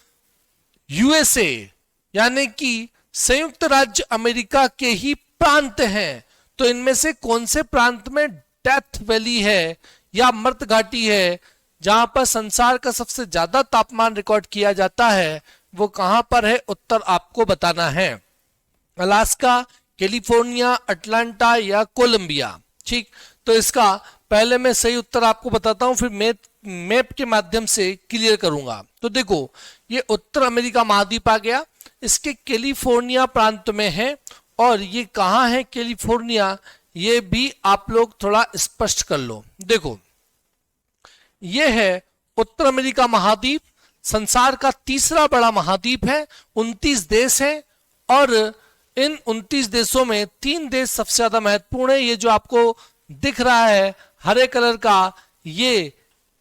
यूएसए यानी कि संयुक्त राज्य अमेरिका के ही प्रांत हैं। तो इनमें से कौन से प्रांत में डेथ वैली है या मृत घाटी है जहां पर संसार का सबसे ज्यादा तापमान रिकॉर्ड किया जाता है, वो कहां पर है? उत्तर आपको बताना है। अलास्का, कैलिफोर्निया, अटलांटा या कोलंबिया। ठीक, तो इसका पहले मैं सही उत्तर आपको बताता हूं, फिर मैप के माध्यम से क्लियर करूंगा। तो देखो, ये उत्तर अमेरिका महाद्वीप आ गया, इसके कैलिफोर्निया प्रांत में है। और ये कहां है कैलिफोर्निया, ये भी आप लोग थोड़ा स्पष्ट कर लो। देखो, ये है उत्तर अमेरिका महाद्वीप, संसार का तीसरा बड़ा महाद्वीप है, 29 देश हैं और इन 29 देशों में 3 देश सबसे ज्यादा महत्वपूर्ण है। ये जो आपको दिख रहा है हरे कलर का, ये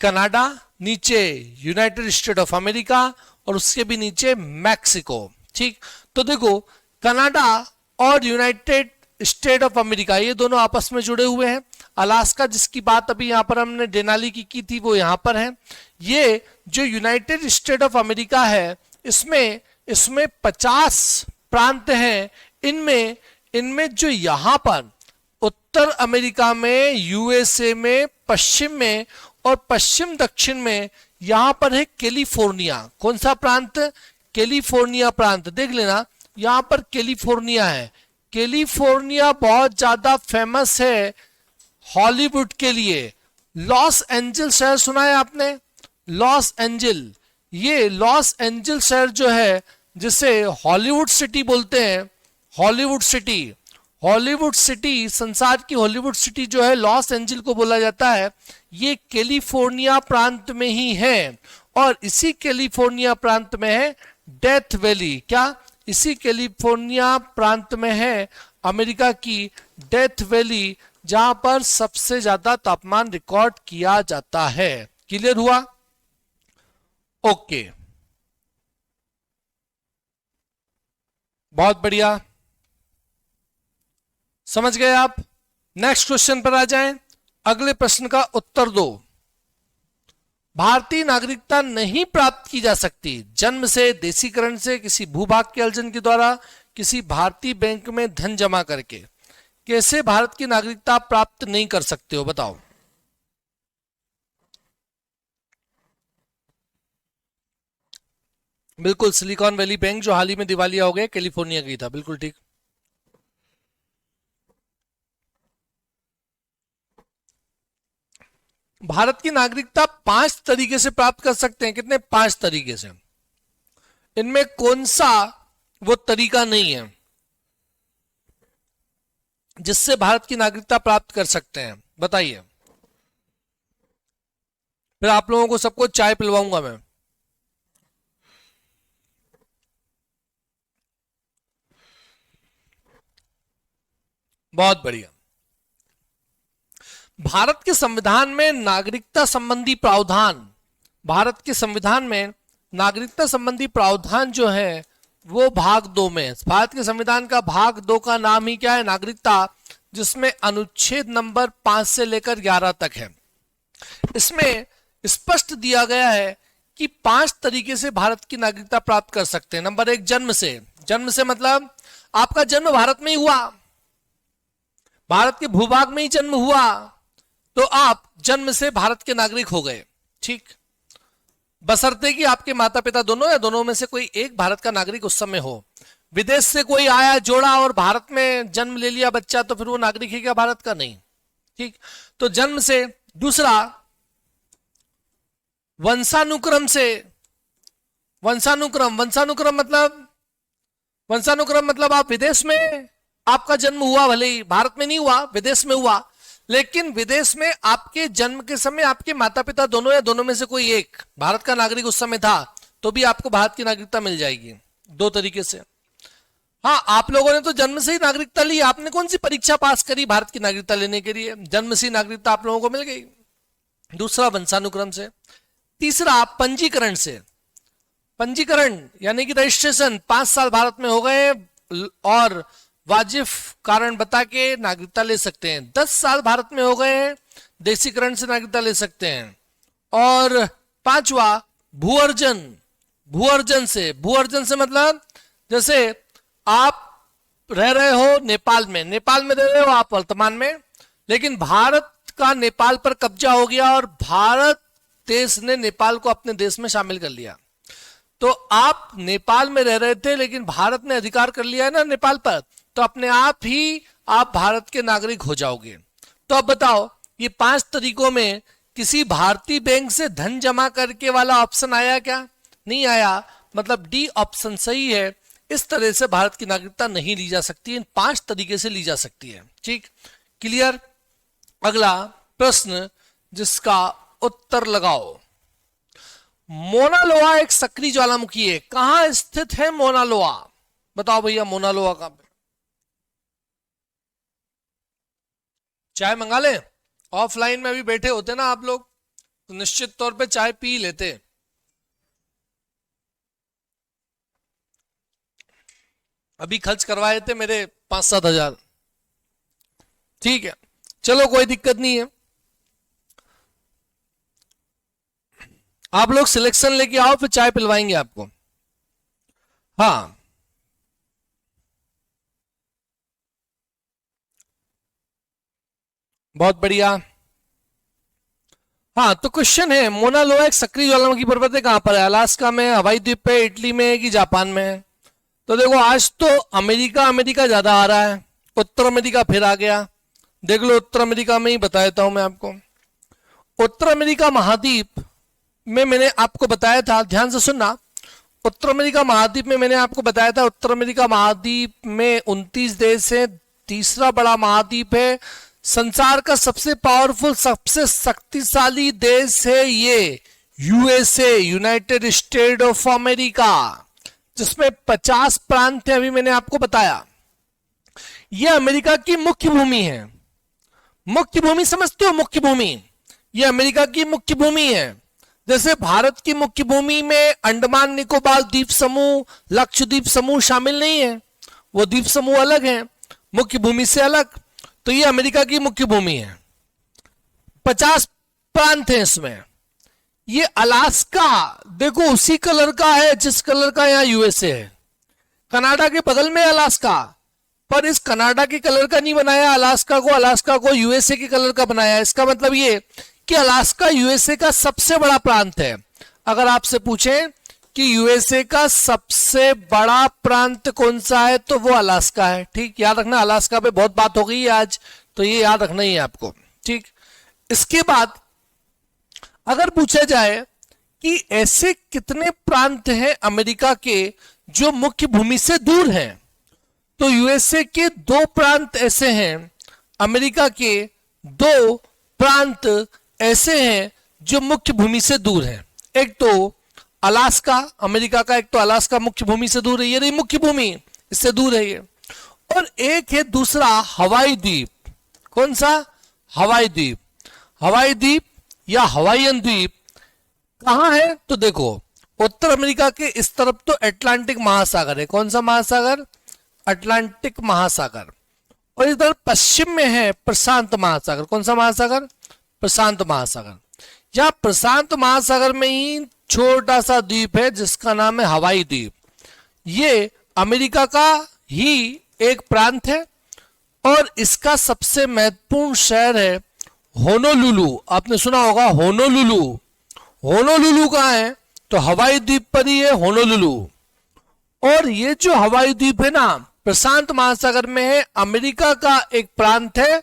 कनाडा, नीचे यूनाइटेड स्टेट ऑफ अमेरिका और उसके भी नीचे मैक्सिको। ठीक, तो देखो कनाडा और यूनाइटेड स्टेट ऑफ अमेरिका ये दोनों आपस में जुड़े हुए हैं। अलास्का जिसकी बात अभी यहां पर हमने डेनाली की थी वो यहां पर है। ये जो यूनाइटेड स्टेट ऑफ अमेरिका है इसमें 50 प्रांत हैं। इनमें जो यहां पर उत्तर अमेरिका में, यूएसए में, पश्चिम में और पश्चिम दक्षिण में यहां पर है कैलिफोर्निया। कौन सा प्रांत? कैलिफोर्निया प्रांत। देख लेना यहां पर कैलिफोर्निया है। कैलिफोर्निया बहुत ज्यादा फेमस है हॉलीवुड के लिए। लॉस एंजल्स शहर सुना है आपने? लॉस एंजल, ये लॉस एंजल शहर जो है जिसे हॉलीवुड सिटी बोलते हैं, हॉलीवुड सिटी, संसार की हॉलीवुड सिटी जो है लॉस एंजल को बोला जाता है, ये कैलिफोर्निया प्रांत में ही है। और इसी कैलिफोर्निया प्रांत में है डेथ वैली। क्या इसी कैलिफोर्निया प्रांत में है अमेरिका की डेथ वैली, जहां पर सबसे ज्यादा तापमान रिकॉर्ड किया जाता है। क्लियर हुआ? ओके, बहुत बढ़िया, समझ गए आप। नेक्स्ट क्वेश्चन पर आ जाएं। अगले प्रश्न का उत्तर दो। भारतीय नागरिकता नहीं प्राप्त की जा सकती जन्म से, देशीकरण से, किसी भूभाग के अर्जन के द्वारा, किसी भारतीय बैंक में धन जमा करके। कैसे भारत की नागरिकता प्राप्त नहीं कर सकते हो बताओ? बिल्कुल, सिलिकॉन वैली बैंक जो हाल ही में दिवालिया हो गया, कैलिफोर्निया की था। बिल्कुल ठीक। भारत की नागरिकता 5 तरीके से प्राप्त कर सकते हैं। कितने? 5 तरीके से। इनमें कौन सा वो तरीका नहीं है जिससे भारत की नागरिकता प्राप्त कर सकते हैं? बताइए, फिर आप लोगों को सबको चाय पिलवाऊंगा मैं। बहुत बढ़िया। भारत के संविधान में नागरिकता संबंधी प्रावधान, भारत के संविधान में नागरिकता संबंधी प्रावधान जो है वो भाग 2 में। भारत के संविधान का भाग 2 का नाम ही क्या है? नागरिकता, जिसमें अनुच्छेद नंबर 5 से लेकर 11 तक है। इसमें स्पष्ट दिया गया है कि 5 तरीके से भारत की नागरिकता प्राप्त कर सकते हैं। नंबर 1, जन्म से। जन्म से मतलब आपका जन्म भारत में ही हुआ, भारत के भूभाग में ही जन्म हुआ तो आप जन्म से भारत के नागरिक हो गए, ठीक, बशर्ते कि आपके माता पिता दोनों या दोनों में से कोई एक भारत का नागरिक उस समय हो। विदेश से कोई आया जोड़ा और भारत में जन्म ले लिया बच्चा, तो फिर वो नागरिक है क्या भारत का? नहीं, ठीक। तो जन्म से। दूसरा, वंशानुक्रम से। वंशानुक्रम मतलब आप विदेश में आपका जन्म हुआ, भले ही भारत में नहीं हुआ, विदेश में हुआ, लेकिन विदेश में आपके जन्म के समय आपके माता पिता दोनों या दोनों में से कोई एक भारत का नागरिक उस समय था, तो भी आपको भारत की नागरिकता मिल जाएगी, दो तरीके से। हाँ, आप लोगों ने तो जन्म से ही नागरिकता ली, आपने कौन सी परीक्षा पास करी भारत की नागरिकता लेने के लिए? जन्म से ही नागरिकता आप लोगों को मिल गई। दूसरा, वंशानुक्रम से। तीसरा, पंजीकरण से। पंजीकरण यानी कि रजिस्ट्रेशन, 5 साल भारत में हो गए और वाजिब कारण बता के नागरिकता ले सकते हैं। 10 साल भारत में हो गए हैं, देशीकरण से नागरिकता ले सकते हैं। और पांचवा, भूअर्जन। भूअर्जन से मतलब जैसे आप रह रहे हो नेपाल में रह रहे हो आप वर्तमान में, लेकिन भारत का नेपाल पर कब्जा हो गया और भारत देश ने नेपाल को अपने देश में शामिल कर लिया। तो आप नेपाल में रह रहे थे, लेकिन भारत ने अधिकार कर लिया है ना नेपाल पर, तो अपने आप ही आप भारत के नागरिक हो जाओगे। तो अब बताओ, ये 5 तरीकों में किसी भारतीय बैंक से धन जमा करके वाला ऑप्शन आया क्या? नहीं आया, मतलब डी ऑप्शन सही है। इस तरह से भारत की नागरिकता नहीं ली जा सकती, इन 5 तरीके से ली जा सकती है, ठीक, क्लियर। अगला प्रश्न जिसका उत्तर लगाओ। मोना लोआ एक सक्रिय ज्वालामुखी है, कहां स्थित है मोना लोआ? बताओ भैया, मोना लोआ कहां पे? चाय मंगा ले, ऑफलाइन में अभी बैठे होते ना आप लोग, तो निश्चित तौर पे चाय पी लेते। अभी खर्च करवाए थे मेरे 5-7 हजार, ठीक है, चलो कोई दिक्कत नहीं है। आप लोग सिलेक्शन लेके आओ, फिर चाय पिलवाएंगे आपको। हाँ, बहुत बढ़िया। हाँ, तो क्वेश्चन है, मोना लोआ एक सक्रिय ज्वालामुखी पर्वत है, कहां पर है? अलास्का में, हवाई द्वीप पे, इटली में कि जापान में? तो देखो, आज तो अमेरिका ज्यादा आ रहा है, उत्तर अमेरिका फिर आ गया। देख लो, उत्तर अमेरिका में ही बता देता हूं मैं आपको। उत्तर अमेरिका महाद्वीप में मैंने आपको बताया था, ध्यान से सुनना, उत्तर अमेरिका महाद्वीप में मैंने आपको बताया था, उत्तर अमेरिका महाद्वीप में 29 देश हैं, तीसरा बड़ा महाद्वीप है, संसार का सबसे पावरफुल, सबसे शक्तिशाली देश है ये USA, United state of America, जिसमें 50 प्रांत है, अभी मैंने आपको बताया। यह अमेरिका की मुख्य भूमि है। मुख्य भूमि समझते हो? मुख्य भूमि, यह अमेरिका की मुख्य भूमि है। जैसे भारत की मुख्य भूमि में अंडमान निकोबार द्वीप समूह, लक्षद्वीप समूह शामिल नहीं है, वो द्वीप समूह अलग है, मुख्य भूमि से अलग। तो ये अमेरिका की मुख्य भूमि है, 50 प्रांत हैं इसमें। ये अलास्का देखो उसी कलर का है जिस कलर का यहाँ यूएसए है, कनाडा के बगल में अलास्का, पर इस कनाडा के कलर का नहीं बनाया अलास्का को यूएसए के कलर का बनाया। इसका मतलब ये कि अलास्का यूएसए का सबसे बड़ा प्रांत है। अगर आपसे पूछें कि यूएसए का सबसे बड़ा प्रांत कौन सा है, तो वो अलास्का है, ठीक, याद रखना। अलास्का पे बहुत बात हो गई है आज, तो ये याद रखना ही है आपको, ठीक। इसके बाद अगर पूछा जाए कि ऐसे कितने प्रांत हैं अमेरिका के जो मुख्य भूमि से दूर हैं, तो यूएसए के 2 प्रांत ऐसे हैं, अमेरिका के 2 प्रांत ऐसे हैं जो मुख्य भूमि से दूर हैं। एक तो अलास्का, अमेरिका का एक तो अलास्का मुख्य भूमि से दूर है, ये रही मुख्य भूमि, इससे दूर है ये। और एक है दूसरा हवाई द्वीप। कौन सा? हवाई द्वीप। हवाई द्वीप या हवाईयन द्वीप कहां है? तो देखो, उत्तर अमेरिका के इस तरफ तो अटलांटिक महासागर है। कौन सा महासागर? अटलांटिक महासागर। और इधर पश्चिम में है प्रशांत महासागर। कौन सा महासागर? प्रशांत महासागर। यह प्रशांत महासागर में ही छोटा सा द्वीप है जिसका नाम है हवाई द्वीप। ये अमेरिका का ही एक प्रांत है और इसका सबसे महत्वपूर्ण शहर है होनोलुलु। आपने सुना होगा होनोलुलु। होनोलुलु कहाँ है? तो हवाई द्वीप पर ही है होनोलुलु। और ये जो हवाई द्वीप है ना, प्रशांत महासागर में है, अमेरिका का एक प्रांत है,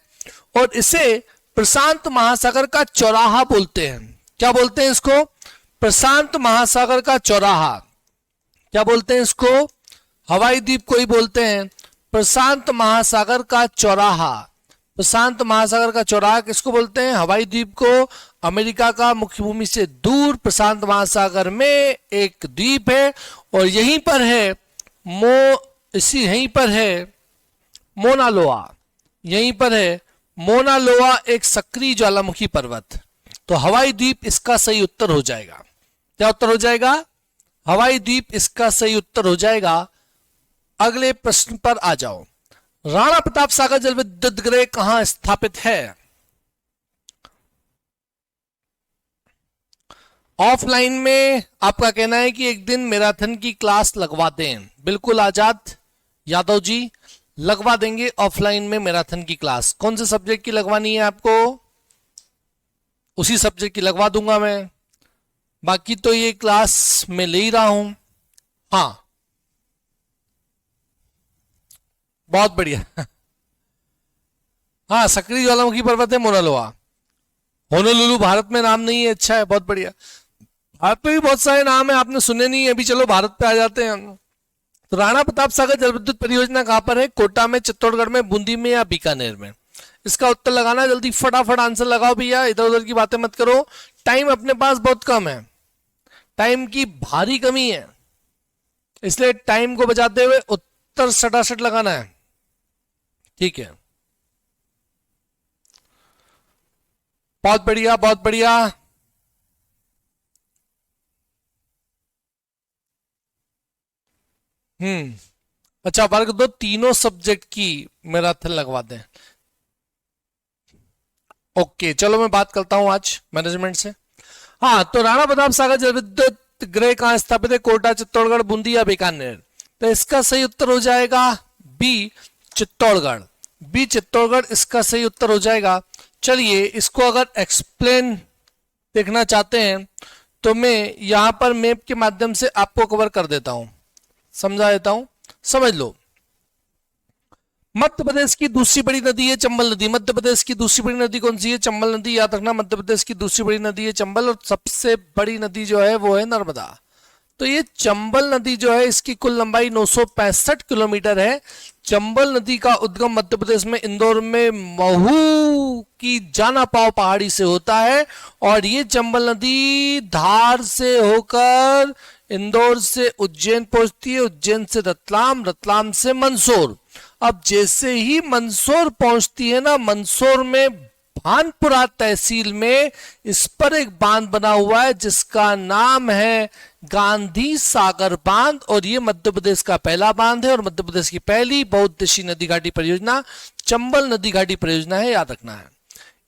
और इसे प्रशांत महासागर का चौराहा बोलते हैं। क्या बोलते हैं इसको? प्रशांत महासागर का चौराहा। क्या बोलते हैं इसको? हवाई द्वीप को ही बोलते हैं प्रशांत महासागर का चौराहा। प्रशांत महासागर का चौराहा किसको बोलते हैं? हवाई द्वीप को। अमेरिका का मुख्य भूमि से दूर प्रशांत महासागर में एक द्वीप है, और यहीं पर है यहीं पर है मोना लोआ। यहीं पर है मोना लोआ, एक सक्रिय ज्वालामुखी पर्वत। तो हवाई द्वीप इसका सही उत्तर हो जाएगा। क्या उत्तर हो जाएगा? हवाई द्वीप इसका सही उत्तर हो जाएगा। अगले प्रश्न पर आ जाओ। राणा प्रताप सागर जल विद्युत गृह कहां स्थापित है? ऑफलाइन में आपका कहना है कि एक दिन मैराथन की क्लास लगवा दें। बिल्कुल आजाद यादव जी, लगवा देंगे ऑफलाइन में मैराथन की क्लास। कौन से सब्जेक्ट की लगवानी है आपको? उसी सब्जेक्ट की लगवा दूंगा मैं। बाकी तो ये क्लास मैं ले ही रहा हूं। हाँ, बहुत बढ़िया। हाँ, सक्रिय ज्वालामुखी पर्वत है मोना लोआ। होनोलुलु भारत में नाम नहीं है। अच्छा है, बहुत बढ़िया। भारत में भी बहुत सारे नाम है, आपने सुने नहीं है अभी। चलो भारत पे आ जाते हैं। तो राणा प्रताप सागर जल विद्युत परियोजना कहां पर है? कोटा में, चित्तौड़गढ़ में, बूंदी में या बीकानेर में? इसका उत्तर लगाना जल्दी, फटाफट आंसर लगाओ भैया, इधर उधर की बातें मत करो। टाइम अपने पास बहुत कम है, टाइम की भारी कमी है, इसलिए टाइम को बचाते हुए उत्तर सटासट लगाना है। ठीक है, बहुत बढ़िया, बहुत बढ़िया। अच्छा, वर्ग 2 तीनों सब्जेक्ट की मैराथन लगवा दें। ओके, चलो मैं बात करता हूं आज मैनेजमेंट से। हाँ, तो राणा प्रताप सागर जल विद्युत गृह कहां स्थापित है? कोटा, चित्तौड़गढ़, बूंदी या बीकानेर? तो इसका सही उत्तर हो जाएगा बी, चित्तौड़गढ़। बी, चित्तौड़गढ़ इसका सही उत्तर हो जाएगा। चलिए, इसको अगर एक्सप्लेन देखना चाहते हैं तो मैं यहां पर मैप के माध्यम से आपको कवर कर देता हूं, समझा देता हूं, समझ लो। मध्य प्रदेश की दूसरी बड़ी नदी है चंबल नदी। मध्य प्रदेश की दूसरी बड़ी नदी कौन सी है? चंबल नदी। याद रखना, मध्य प्रदेश की दूसरी बड़ी नदी है चंबल, और सबसे बड़ी नदी जो है वो है नर्मदा। तो ये चंबल नदी जो है, इसकी कुल लंबाई 965 किलोमीटर है। चंबल नदी का उद्गम मध्य प्रदेश में इंदौर में महू की जाना पाव पहाड़ी से होता है, और ये चंबल नदी धार से होकर इंदौर से उज्जैन पहुंचती है, उज्जैन से रतलाम, रतलाम से मंदसौर। अब जैसे ही मंदसौर पहुंचती है ना, मंदसौर में भानपुरा तहसील में इस पर एक बांध बना हुआ है जिसका नाम है गांधी सागर बांध, और ये मध्य प्रदेश का पहला बांध है और मध्य प्रदेश की पहली बहुउद्देशीय नदी घाटी परियोजना चंबल नदी घाटी परियोजना है, याद रखना है।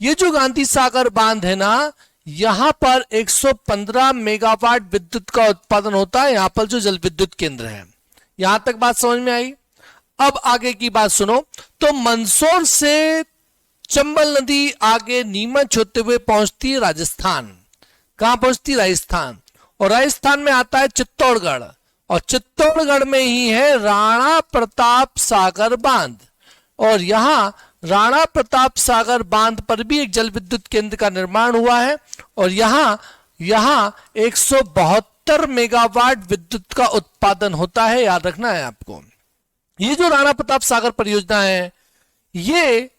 ये जो गांधी सागर बांध है ना, यहां पर 115 मेगावाट विद्युत का उत्पादन होता है। यहां पर जो जल विद्युत केंद्र है, यहां तक बात समझ में आई। अब आगे की बात सुनो। तो मंदसौर से चंबल नदी आगे नीमच होते हुए पहुंचती है राजस्थान। कहां पहुंचती? राजस्थान। और राजस्थान में आता है चित्तौड़गढ़, और चित्तौड़गढ़ में ही है राणा प्रताप सागर बांध। और यहां राणा प्रताप सागर बांध पर भी एक जल विद्युत केंद्र का निर्माण हुआ है, और यहां 172 मेगावाट विद्युत का उत्पादन होता है, याद रखना है आपको। ये जो राणा प्रताप सागर परियोजना है, ये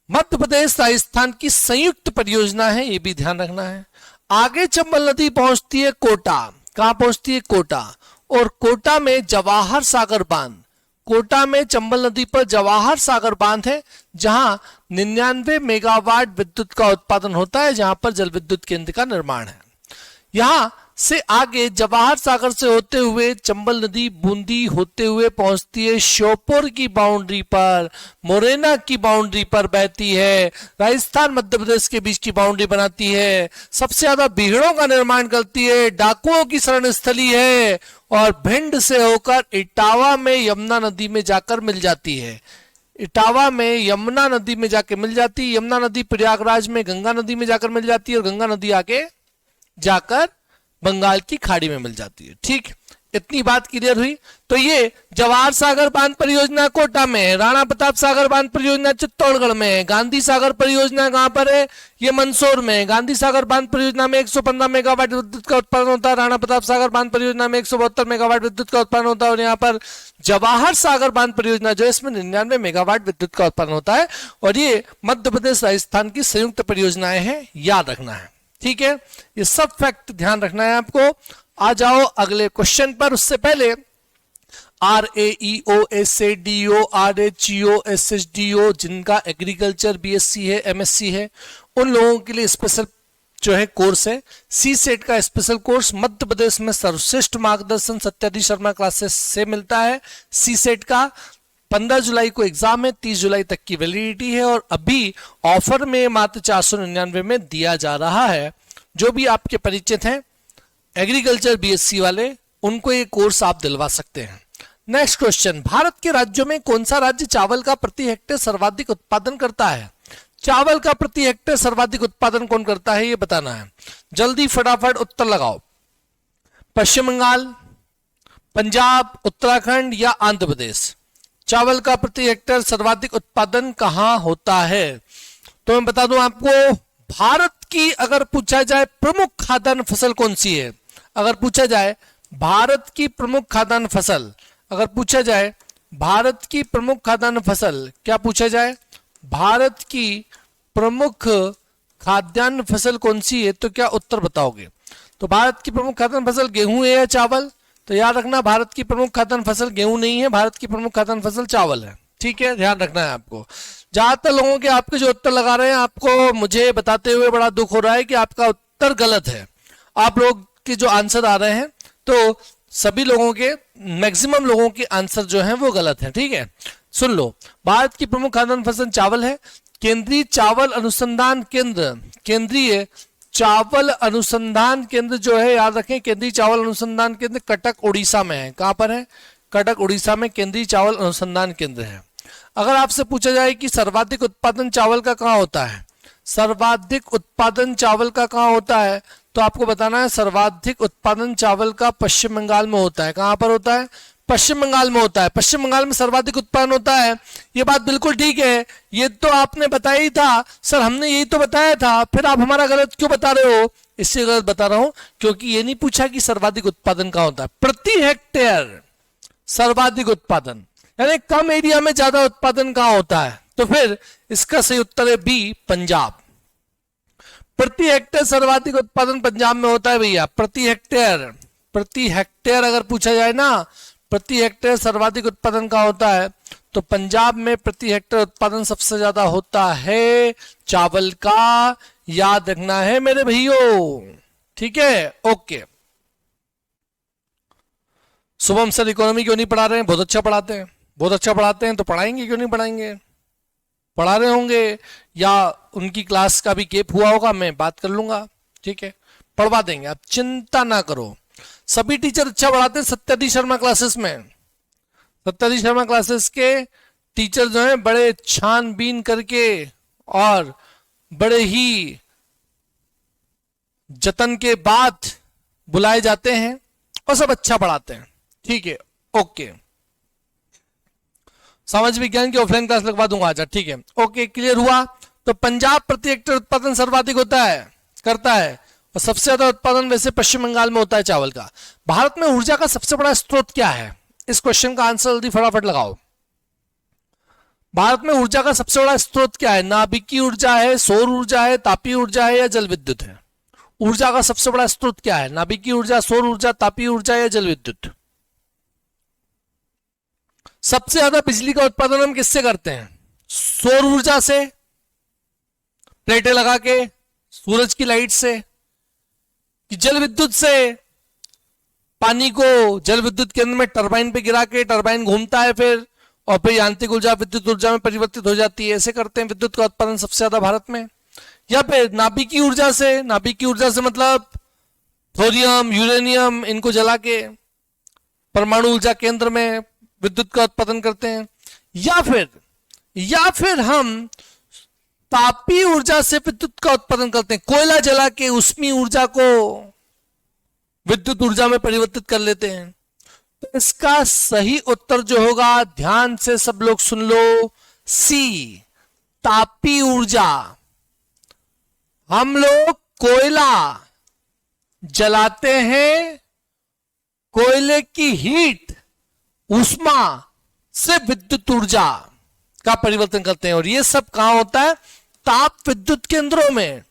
मध्य प्रदेश राजस्थान की संयुक्त परियोजना है, ये भी ध्यान रखना है। आगे चंबल नदी पहुंचती है कोटा। कहां पहुंचती है? कोटा। और कोटा में जवाहर सागर बांध, कोटा में चंबल नदी पर जवाहर सागर बांध है, जहां 99 मेगावाट विद्युत का उत्पादन होता है, जहां पर जल विद्युत केंद्र का निर्माण है। यहां से आगे जवाहर सागर से होते हुए चंबल नदी बूंदी होते हुए पहुंचती है श्योपुर की बाउंड्री पर, मुरैना की बाउंड्री पर बहती है, राजस्थान मध्य प्रदेश के बीच की बाउंड्री बनाती है, सबसे ज्यादा बीहड़ों का निर्माण करती है, डाकुओं की शरण स्थली है, और भिंड से होकर इटावा में यमुना नदी में जाकर मिल जाती है। इटावा में यमुना नदी में जाके मिल जाती है, यमुना नदी प्रयागराज में गंगा नदी में जाकर मिल जाती है, और गंगा नदी आके जाकर बंगाल की खाड़ी में मिल जाती है। ठीक, इतनी बात क्लियर हुई। तो ये जवाहर सागर बांध परियोजना कोटा में है, राणा प्रताप सागर बांध परियोजना चित्तौड़गढ़ में है, गांधी सागर परियोजना कहां पर है, ये मंदसौर में है। गांधी सागर बांध परियोजना में 115 मेगावाट विद्युत का उत्पादन होता है, राणा प्रताप सागर बांध परियोजना में 172 मेगावाट विद्युत का उत्पादन होता है, और यहाँ पर जवाहर सागर बांध परियोजना जो है इसमें 99 मेगावाट विद्युत का उत्पादन होता है। और ये मध्य प्रदेश राजस्थान की संयुक्त परियोजनाएं हैं, याद रखना है। ठीक है, ये सब फैक्ट ध्यान रखना है आपको। आ जाओ अगले क्वेश्चन पर। उससे पहले RAEOSADO RHEO जिनका एग्रीकल्चर बीएससी है, एमएससी है, उन लोगों के लिए स्पेशल जो है कोर्स है, सी सेट का स्पेशल कोर्स मध्य प्रदेश में सर्वश्रेष्ठ मार्गदर्शन सत्यार्थी शर्मा क्लासेस से मिलता है। सी सेट का 15 जुलाई को एग्जाम है, 30 जुलाई तक की वैलिडिटी है, और अभी ऑफर में मात्र 499 में दिया जा रहा है। जो भी आपके परिचित हैं एग्रीकल्चर बीएससी वाले, उनको ये कोर्स आप दिलवा सकते हैं। नेक्स्ट क्वेश्चन, भारत के राज्यों में कौन सा राज्य चावल का प्रति हेक्टेयर सर्वाधिक उत्पादन करता है? चावल का प्रति हेक्टेयर सर्वाधिक उत्पादन कौन करता है, ये बताना है। जल्दी फटाफट उत्तर लगाओ। पश्चिम बंगाल, पंजाब, उत्तराखंड या आंध्र प्रदेश? चावल का प्रति हेक्टेयर सर्वाधिक उत्पादन कहां होता है? तो मैं बता दूं आपको, भारत की अगर पूछा जाए प्रमुख खाद्यान्न फसल कौन सी है, अगर पूछा जाए भारत की प्रमुख खाद्यान्न फसल, अगर पूछा जाए भारत की प्रमुख खाद्यान्न फसल, क्या पूछा जाए, भारत की प्रमुख खाद्यान्न फसल कौन सी है, तो क्या उत्तर बताओगे? तो भारत की प्रमुख खाद्यान्न फसल गेहूं है या चावल? तो याद रखना, भारत की प्रमुख खाद्यान्न फसल गेहूं नहीं है, भारत की प्रमुख खाद्यान्न फसल चावल है। ठीक है, ध्यान रखना है आपको। ज्यादातर लोगों के आपके जो उत्तर लगा रहे हैं, आपको मुझे बताते हुए बड़ा दुख हो रहा है कि आपका उत्तर गलत है। आप लोग के जो आंसर आ रहे हैं, तो सभी लोगों के, मैक्सिमम लोगों के आंसर जो हैं वो गलत हैं। ठीक है, सुन लो, भारत की प्रमुख खाद्यान्न फसल चावल है। केंद्रीय चावल अनुसंधान केंद्र, केंद्रीय चावल अनुसंधान केंद्र जो है, याद रखें, केंद्रीय चावल अनुसंधान केंद्र कटक उड़ीसा में है। कहां पर है? कटक उड़ीसा में केंद्रीय चावल अनुसंधान केंद्र है। अगर आपसे पूछा जाए कि सर्वाधिक उत्पादन चावल का कहां होता है, सर्वाधिक उत्पादन चावल का कहां होता है, तो आपको बताना है सर्वाधिक उत्पादन चावल का पश्चिम बंगाल में होता है। कहां पर होता है? पश्चिम बंगाल में होता है। पश्चिम बंगाल में सर्वाधिक उत्पादन होता है, ये बात बिल्कुल ठीक है। ये तो आपने बताया ही था सर, हमने यही तो बताया था, फिर आप हमारा गलत क्यों बता रहे हो? इससे गलत बता रहा हूं क्योंकि ये नहीं पूछा कि सर्वाधिक उत्पादन कहां होता है। प्रति हेक्टेयर सर्वाधिक उत्पादन, यानी कम एरिया में ज्यादा उत्पादन कहां होता है, तो फिर इसका सही उत्तर है बी, पंजाब। प्रति हेक्टेयर सर्वाधिक उत्पादन पंजाब में होता है भैया। प्रति हेक्टेयर, प्रति हेक्टेयर अगर पूछा जाए ना, प्रति हेक्टेयर सर्वाधिक उत्पादन कहां होता है, तो पंजाब में प्रति हेक्टेयर उत्पादन सबसे ज्यादा होता है चावल का। याद रखना है मेरे भैयों। ठीक है, ओके। शुभम सर इकोनॉमी क्यों नहीं पढ़ा रहे हैं? बहुत अच्छा पढ़ाते हैं, बहुत अच्छा पढ़ाते हैं, तो पढ़ाएंगे क्यों नहीं पढ़ाएंगे? पढ़ा रहे होंगे, या उनकी क्लास का भी गेप हुआ होगा, मैं बात कर लूंगा। ठीक है, पढ़वा देंगे, आप चिंता ना करो। सभी टीचर अच्छा पढ़ाते हैं सत्यार्थी शर्मा क्लासेस में। सत्यार्थी शर्मा क्लासेस के टीचर जो हैं बड़े छानबीन करके और बड़े ही जतन के बाद बुलाए जाते हैं, और सब अच्छा पढ़ाते हैं। ठीक है, ओके। समाज विज्ञान की ऑफलाइन क्लास लगवा दूंगा आजा। ठीक है, ओके, क्लियर हुआ। तो पंजाब प्रति हेक्टेयर उत्पादन सर्वाधिक होता है, करता है, और सबसे ज्यादा उत्पादन वैसे पश्चिम बंगाल में होता है चावल का। भारत में ऊर्जा का सबसे बड़ा स्रोत क्या है? इस क्वेश्चन का आंसर जल्दी फटाफट लगाओ। भारत में ऊर्जा का सबसे बड़ा स्रोत क्या है? नाभिकीय ऊर्जा है, सौर ऊर्जा है, तापीय ऊर्जा है, या जल विद्युत है? ऊर्जा का सबसे बड़ा स्रोत क्या है? नाभिकीय ऊर्जा, सौर ऊर्जा, तापीय ऊर्जा या जल विद्युत? सबसे ज्यादा बिजली का उत्पादन हम किससे करते हैं? सौर ऊर्जा से, प्लेटें लगा के, सूरज की लाइट से, कि जल विद्युत से? पानी को जल विद्युत केंद्र में टरबाइन पे गिरा के टरबाइन घूमता है फिर, और फिर यांत्रिक ऊर्जा विद्युत ऊर्जा में परिवर्तित हो जाती है। ऐसे करते हैं विद्युत का उत्पादन सबसे ज्यादा भारत में। या फिर नाभिकीय ऊर्जा से? नाभिकीय ऊर्जा से मतलब थोरियम, यूरेनियम, इनको जला के परमाणु ऊर्जा केंद्र में विद्युत का उत्पादन करते हैं। या फिर या फिर हम तापीय ऊर्जा से विद्युत का उत्पादन करते हैं, कोयला जला के उष्मीय ऊर्जा को विद्युत ऊर्जा में परिवर्तित कर लेते हैं। तो इसका सही उत्तर जो होगा, ध्यान से सब लोग सुन लो, सी, तापीय ऊर्जा। हम लोग कोयला जलाते हैं, कोयले की हीट, ऊष्मा से विद्युत ऊर्जा का परिवर्तन करते हैं। और ये सब कहां होता है? ताप विद्युत केंद्रों में।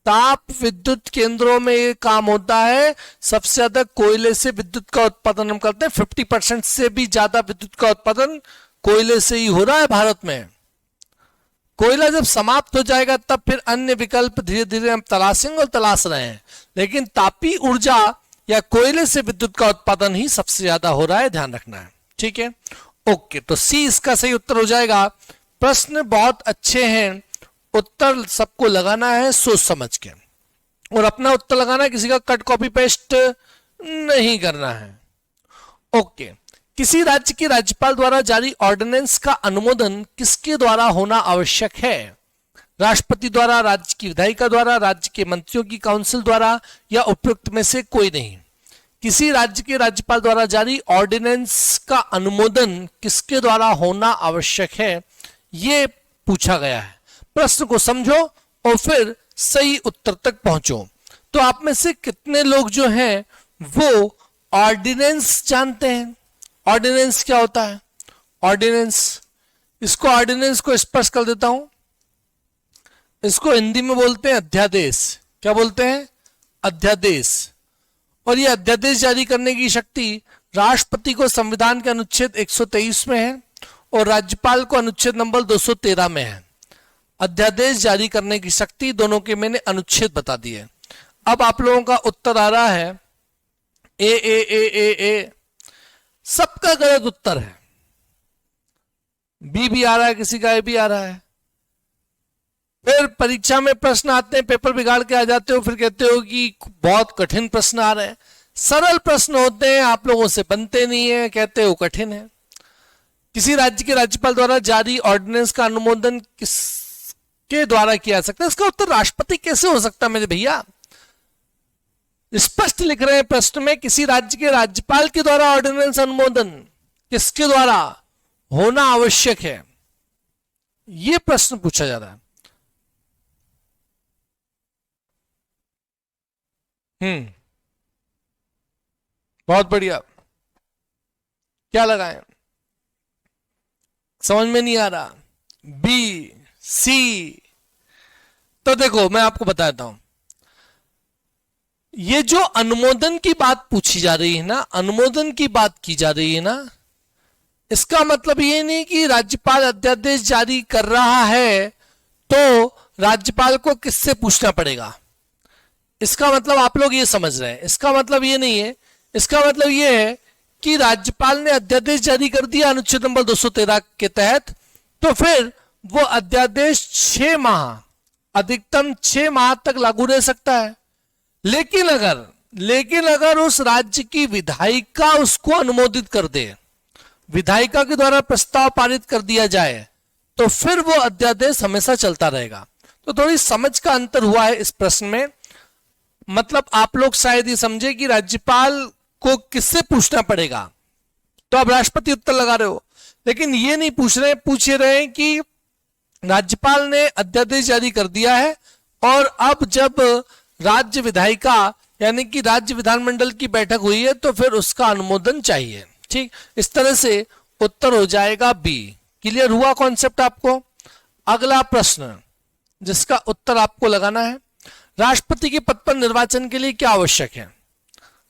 ताप विद्युत केंद्रों में ये काम होता है। सबसे ज्यादा कोयले से विद्युत का उत्पादन हम करते हैं, 50% से भी ज्यादा विद्युत का उत्पादन कोयले से ही हो रहा है भारत में। कोयला जब समाप्त हो जाएगा तब फिर अन्य विकल्प धीरे धीरे हम तलाशेंगे और तलाश रहे हैं, लेकिन तापीय ऊर्जा या कोयले से विद्युत का उत्पादन ही सबसे ज्यादा हो रहा है, ध्यान रखना है। ठीक है, ओके, तो सी इसका सही उत्तर हो जाएगा। प्रश्न बहुत अच्छे हैं, उत्तर सबको लगाना है सोच समझ के, और अपना उत्तर लगाना है, किसी का कट कॉपी पेस्ट नहीं करना है। ओके, किसी राज्य के राज्यपाल द्वारा जारी ऑर्डिनेंस का अनुमोदन किसके द्वारा होना आवश्यक है? राष्ट्रपति द्वारा, राज्य की विधायिका द्वारा, राज्य के मंत्रियों की काउंसिल द्वारा, या उपयुक्त में से कोई नहीं। किसी राज्य के राज्यपाल द्वारा जारी ऑर्डिनेंस का अनुमोदन किसके द्वारा होना आवश्यक है, यह पूछा गया है। प्रश्न को समझो और फिर सही उत्तर तक पहुंचो। तो आप में से कितने लोग जो हैं वो ऑर्डिनेंस जानते हैं? ऑर्डिनेंस क्या होता है? ऑर्डिनेंस, इसको ऑर्डिनेंस को स्पष्ट कर देता हूं। इसको हिंदी में बोलते हैं अध्यादेश। क्या बोलते हैं? अध्यादेश। और यह अध्यादेश जारी करने की शक्ति राष्ट्रपति को संविधान के अनुच्छेद 123 में है और राज्यपाल को अनुच्छेद नंबर 213 में है। अध्यादेश जारी करने की शक्ति, दोनों के मैंने अनुच्छेद बता दिए। अब आप लोगों का उत्तर आ रहा है ए ए ए ए ए, सबका गलत उत्तर है। बी भी आ रहा है, किसी का ए भी आ रहा है। फिर परीक्षा में प्रश्न आते हैं, पेपर बिगाड़ के आ जाते हो, फिर कहते हो कि बहुत कठिन प्रश्न आ रहे हैं। सरल प्रश्न होते हैं, आप लोगों से बनते नहीं है, कहते हो कठिन है। किसी राज्य के राज्यपाल द्वारा जारी ऑर्डिनेंस का अनुमोदन किसके द्वारा किया जा सकता है? इसका उत्तर राष्ट्रपति कैसे हो सकता है मेरे भैया? स्पष्ट लिख रहे हैं प्रश्न में, किसी राज्य के राज्यपाल के द्वारा ऑर्डिनेंस अनुमोदन किसके द्वारा होना आवश्यक है, यह प्रश्न पूछा जा रहा है। बहुत बढ़िया, क्या लगाएं? समझ में नहीं आ रहा। बी, सी। तो देखो मैं आपको बताता हूं, ये जो अनुमोदन की बात पूछी जा रही है ना, अनुमोदन की बात की जा रही है ना, इसका मतलब ये नहीं कि राज्यपाल अध्यादेश जारी कर रहा है तो राज्यपाल को किससे पूछना पड़ेगा। इसका मतलब आप लोग ये समझ रहे हैं, इसका मतलब ये नहीं है। इसका मतलब ये है कि राज्यपाल ने अध्यादेश जारी कर दिया अनुच्छेद नंबर 213 के तहत, तो फिर वो अध्यादेश 6 माह, अधिकतम 6 माह तक लागू रह सकता है। लेकिन अगर उस राज्य की विधायिका उसको अनुमोदित कर दे, विधायिका के द्वारा प्रस्ताव पारित कर दिया जाए, तो फिर वो अध्यादेश हमेशा चलता रहेगा। तो थोड़ी समझ का अंतर हुआ है इस प्रश्न में। मतलब आप लोग शायद ये समझे कि राज्यपाल को किससे पूछना पड़ेगा, तो आप राष्ट्रपति उत्तर लगा रहे हो, लेकिन ये नहीं पूछ रहे हैं कि राज्यपाल ने अध्यादेश जारी कर दिया है और अब जब राज्य विधायिका यानी कि राज्य विधानमंडल की बैठक हुई है तो फिर उसका अनुमोदन चाहिए। ठीक, इस तरह से उत्तर हो जाएगा बी। क्लियर हुआ कॉन्सेप्ट आपको? अगला प्रश्न जिसका उत्तर आपको लगाना है, राष्ट्रपति के पद पर निर्वाचन के लिए क्या आवश्यक है?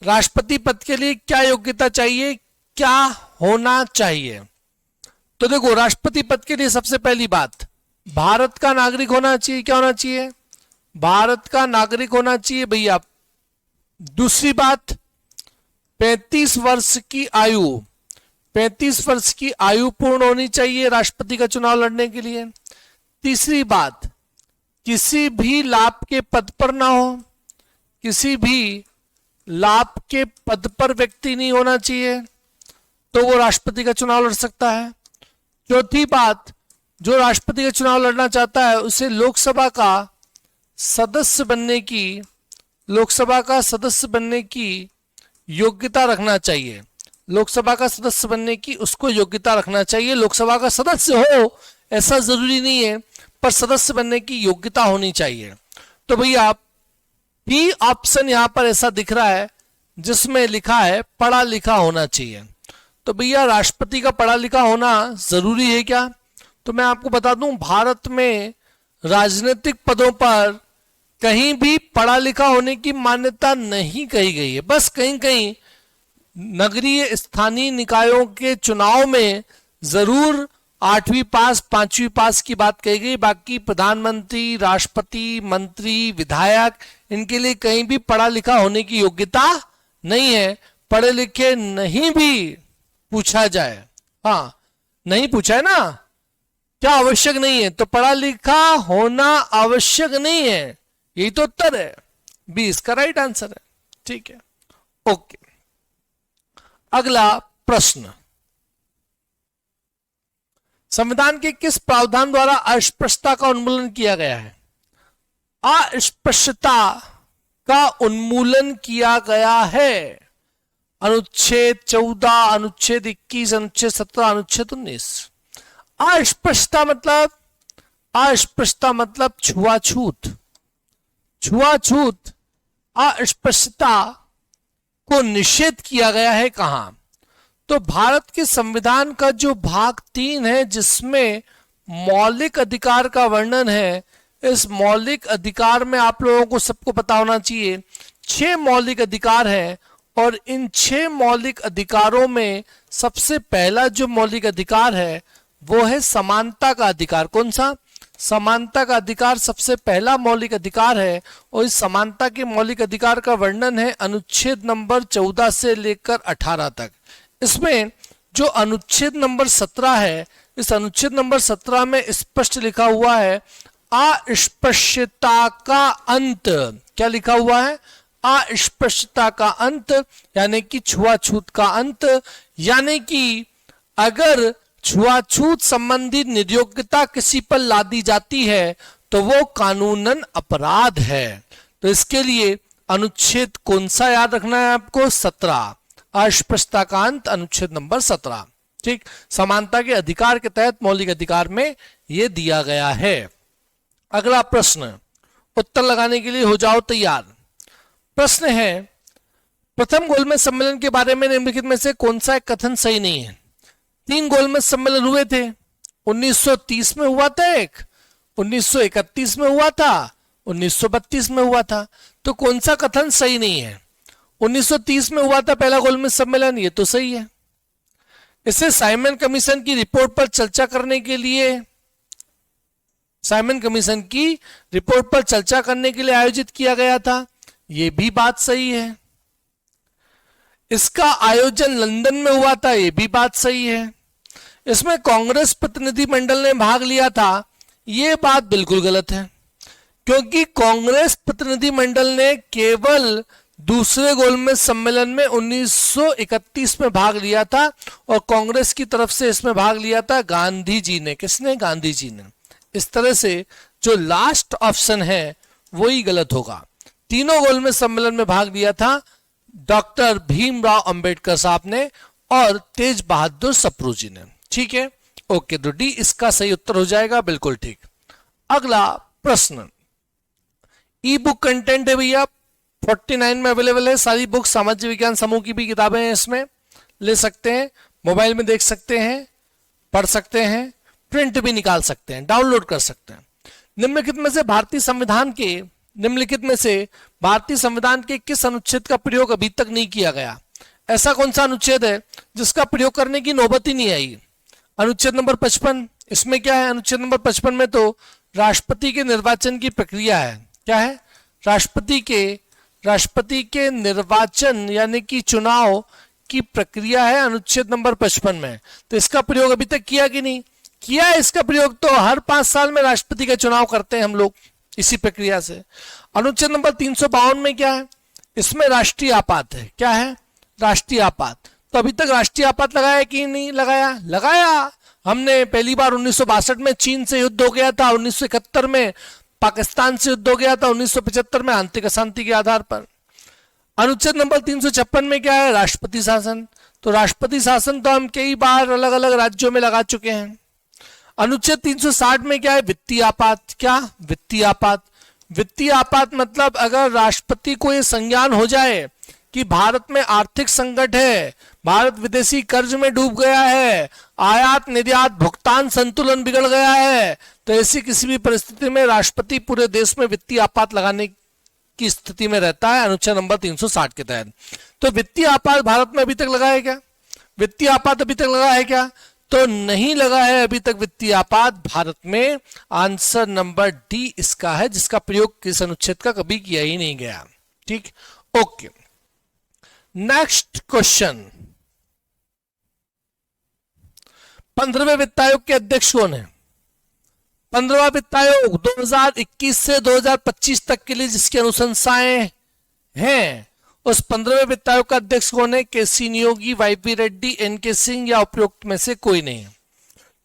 राष्ट्रपति पद के लिए क्या योग्यता चाहिए, क्या होना चाहिए? तो देखो, राष्ट्रपति पद के लिए सबसे पहली बात, भारत का नागरिक होना चाहिए। क्या होना चाहिए? भारत का नागरिक होना चाहिए भैया। दूसरी बात, 35 वर्ष की आयु, 35 वर्ष की आयु पूर्ण होनी चाहिए राष्ट्रपति का चुनाव लड़ने के लिए। तीसरी बात, किसी भी लाभ के पद पर ना हो, किसी भी लाभ के पद पर व्यक्ति नहीं होना चाहिए, तो वो राष्ट्रपति का चुनाव लड़ सकता है। चौथी बात, जो राष्ट्रपति का चुनाव लड़ना चाहता है उसे लोकसभा का सदस्य बनने की योग्यता रखना चाहिए। लोकसभा का सदस्य बनने की उसको योग्यता रखना चाहिए। लोकसभा का सदस्य हो ऐसा जरूरी नहीं है, पर सदस्य बनने की योग्यता होनी चाहिए। तो भैया बी ऑप्शन यहां पर ऐसा दिख रहा है जिसमें लिखा है पढ़ा लिखा होना चाहिए। तो भैया राष्ट्रपति का पढ़ा लिखा होना जरूरी है क्या? तो मैं आपको बता दूं, भारत में राजनीतिक पदों पर कहीं भी पढ़ा लिखा होने की मान्यता नहीं कही गई है। बस कहीं कहीं नगरीय स्थानीय निकायों के चुनाव में जरूर 8वीं पास 5वीं पास की बात कही गई। बाकी प्रधानमंत्री, राष्ट्रपति, मंत्री, विधायक, इनके लिए कहीं भी पढ़ा लिखा होने की योग्यता नहीं है। पढ़े लिखे नहीं भी पूछा जाए, हाँ नहीं पूछा है ना, क्या आवश्यक नहीं है, तो पढ़ा लिखा होना आवश्यक नहीं है। यही तो उत्तर है, बी इसका राइट आंसर है। ठीक है, ओके। अगला प्रश्न, संविधान के किस प्रावधान द्वारा अस्पृश्यता का उन्मूलन किया गया है? अस्पृश्यता का उन्मूलन किया गया है अनुच्छेद 14, अनुच्छेद 21, अनुच्छेद 17, अनुच्छेद 19। अस्पृश्यता मतलब छुआछूत अस्पृश्यता को निषेध किया गया है कहां? तो भारत के संविधान का जो भाग 3 है जिसमें मौलिक अधिकार का वर्णन है, इस मौलिक अधिकार में आप लोगों को सबको पता होना चाहिए 6 मौलिक अधिकार हैं, और इन 6 मौलिक अधिकारों में सबसे पहला जो मौलिक अधिकार है वो है समानता का अधिकार। कौन सा? समानता का अधिकार सबसे पहला मौलिक अधिकार है, और इस समानता के मौलिक अधिकार का वर्णन है अनुच्छेद नंबर 14 से लेकर 18 तक। इसमें जो अनुच्छेद नंबर 17 है, इस अनुच्छेद नंबर 17 में स्पष्ट लिखा हुआ है अस्पृश्यता का अंत। क्या लिखा हुआ है? अस्पृश्यता का अंत, यानी कि छुआछूत का अंत। यानी कि अगर छुआछूत संबंधी निर्योग्यता किसी पर लादी जाती है तो वो कानूनन अपराध है। तो इसके लिए अनुच्छेद कौन सा याद रखना है आपको? 17, अस्पृश्यता का अंत, अनुच्छेद नंबर 17। ठीक, समानता के अधिकार के तहत मौलिक अधिकार में यह दिया गया है। अगला प्रश्न, उत्तर लगाने के लिए हो जाओ तैयार। प्रश्न है, प्रथम गोलमेज सम्मेलन के बारे में निम्नलिखित में से कौन सा एक कथन सही नहीं है? 3 गोलमेज सम्मेलन हुए थे। 1930 में हुआ था एक, 1931 में हुआ था, 1932 में हुआ था। तो कौन सा कथन सही नहीं है? 1930 में हुआ था पहला गोलमेज सम्मेलन, ये तो सही है। इसे साइमन कमीशन की रिपोर्ट पर चर्चा करने के लिए आयोजित किया गया था, ये भी बात सही है। इसका आयोजन लंदन में हुआ था, ये भी बात सही है। इसमें कांग्रेस प्रतिनिधिमंडल ने भाग लिया था, ये बात बिल्कुल गलत है, क्योंकि कांग्रेस प्रतिनिधिमंडल ने केवल दूसरे गोलमेज सम्मेलन में 1931 में भाग लिया था, और कांग्रेस की तरफ से इसमें भाग लिया था गांधी जी ने। किसने? गांधी जी ने। इस तरह से जो लास्ट ऑप्शन है वही गलत होगा। तीनों गोलमेज सम्मेलन में भाग लिया था डॉक्टर भीमराव अंबेडकर साहब ने और तेज बहादुर सप्रू जी ने। ठीक है, ओके, तो डी इसका सही उत्तर हो जाएगा, बिल्कुल ठीक। अगला प्रश्न, ई बुक कंटेंट है भैया 49 में अवेलेबल है। सारी बुक सामाजिक विज्ञान समूह की भी किताबें हैं, इसमें ले सकते हैं, मोबाइल में देख सकते हैं, पढ़ सकते हैं, प्रिंट भी निकाल सकते हैं, डाउनलोड कर सकते हैं। निम्नलिखित में से भारतीय संविधान के किस अनुच्छेद का प्रयोग अभी तक नहीं किया गया? ऐसा कौन सा अनुच्छेद है जिसका प्रयोग करने की नौबत ही नहीं आई? अनुच्छेद नंबर 55। इसमें क्या है? अनुच्छेद नंबर 55 में तो राष्ट्रपति के निर्वाचन की प्रक्रिया है। क्या है? राष्ट्रपति के निर्वाचन यानी कि चुनाव की प्रक्रिया है अनुच्छेद नंबर 55 में। तो इसका प्रयोग अभी तक किया कि नहीं किया है? इसका प्रयोग तो हर 5 साल में राष्ट्रपति का चुनाव करते हैं हम लोग इसी प्रक्रिया से। अनुच्छेद नंबर 352 में क्या है? इसमें राष्ट्रीय आपात है। क्या है? राष्ट्रीय आपात। तो अभी तक राष्ट्रीय आपात लगाया कि नहीं लगाया? लगाया। हमने पहली बार 1962 में चीन से युद्ध हो गया था, 1971 में पाकिस्तान से युद्ध हो गया था, 1975 में आंतरिक अशांति के आधार पर। अनुच्छेद नंबर 356 में क्या है? राष्ट्रपति शासन। तो राष्ट्रपति शासन तो हम कई बार अलग अलग राज्यों में लगा चुके हैं। अनुच्छेद 360 में क्या है? वित्तीय आपात। क्या? वित्तीय आपात। वित्तीय आपात मतलब अगर राष्ट्रपति को यह संज्ञान हो जाए कि भारत में आर्थिक संकट है, भारत विदेशी कर्ज में डूब गया है, आयात निर्यात भुगतान संतुलन बिगड़ गया है, तो ऐसी किसी भी परिस्थिति में राष्ट्रपति पूरे देश में वित्तीय आपात लगाने की स्थिति में रहता है अनुच्छेद नंबर 360 के तहत। तो वित्तीय आपात भारत में अभी तक लगा है क्या? वित्तीय आपात अभी तक लगा है क्या? तो नहीं लगा है अभी तक वित्तीय आपात भारत में। आंसर नंबर डी इसका है, जिसका प्रयोग इस अनुच्छेद का कभी किया ही नहीं गया। ठीक, ओके। नेक्स्ट क्वेश्चन, 15वें वित्त आयोग के अध्यक्ष कौन है? 15वां वित्त आयोग 2021 से 2025 तक के लिए जिसकी अनुशंसाएं हैं, उस 15वें वित्त आयोग का अध्यक्ष कौन है? केसी नियोगी, वाईपी रेड्डी, एनके सिंह या उपरोक्त में से कोई नहीं।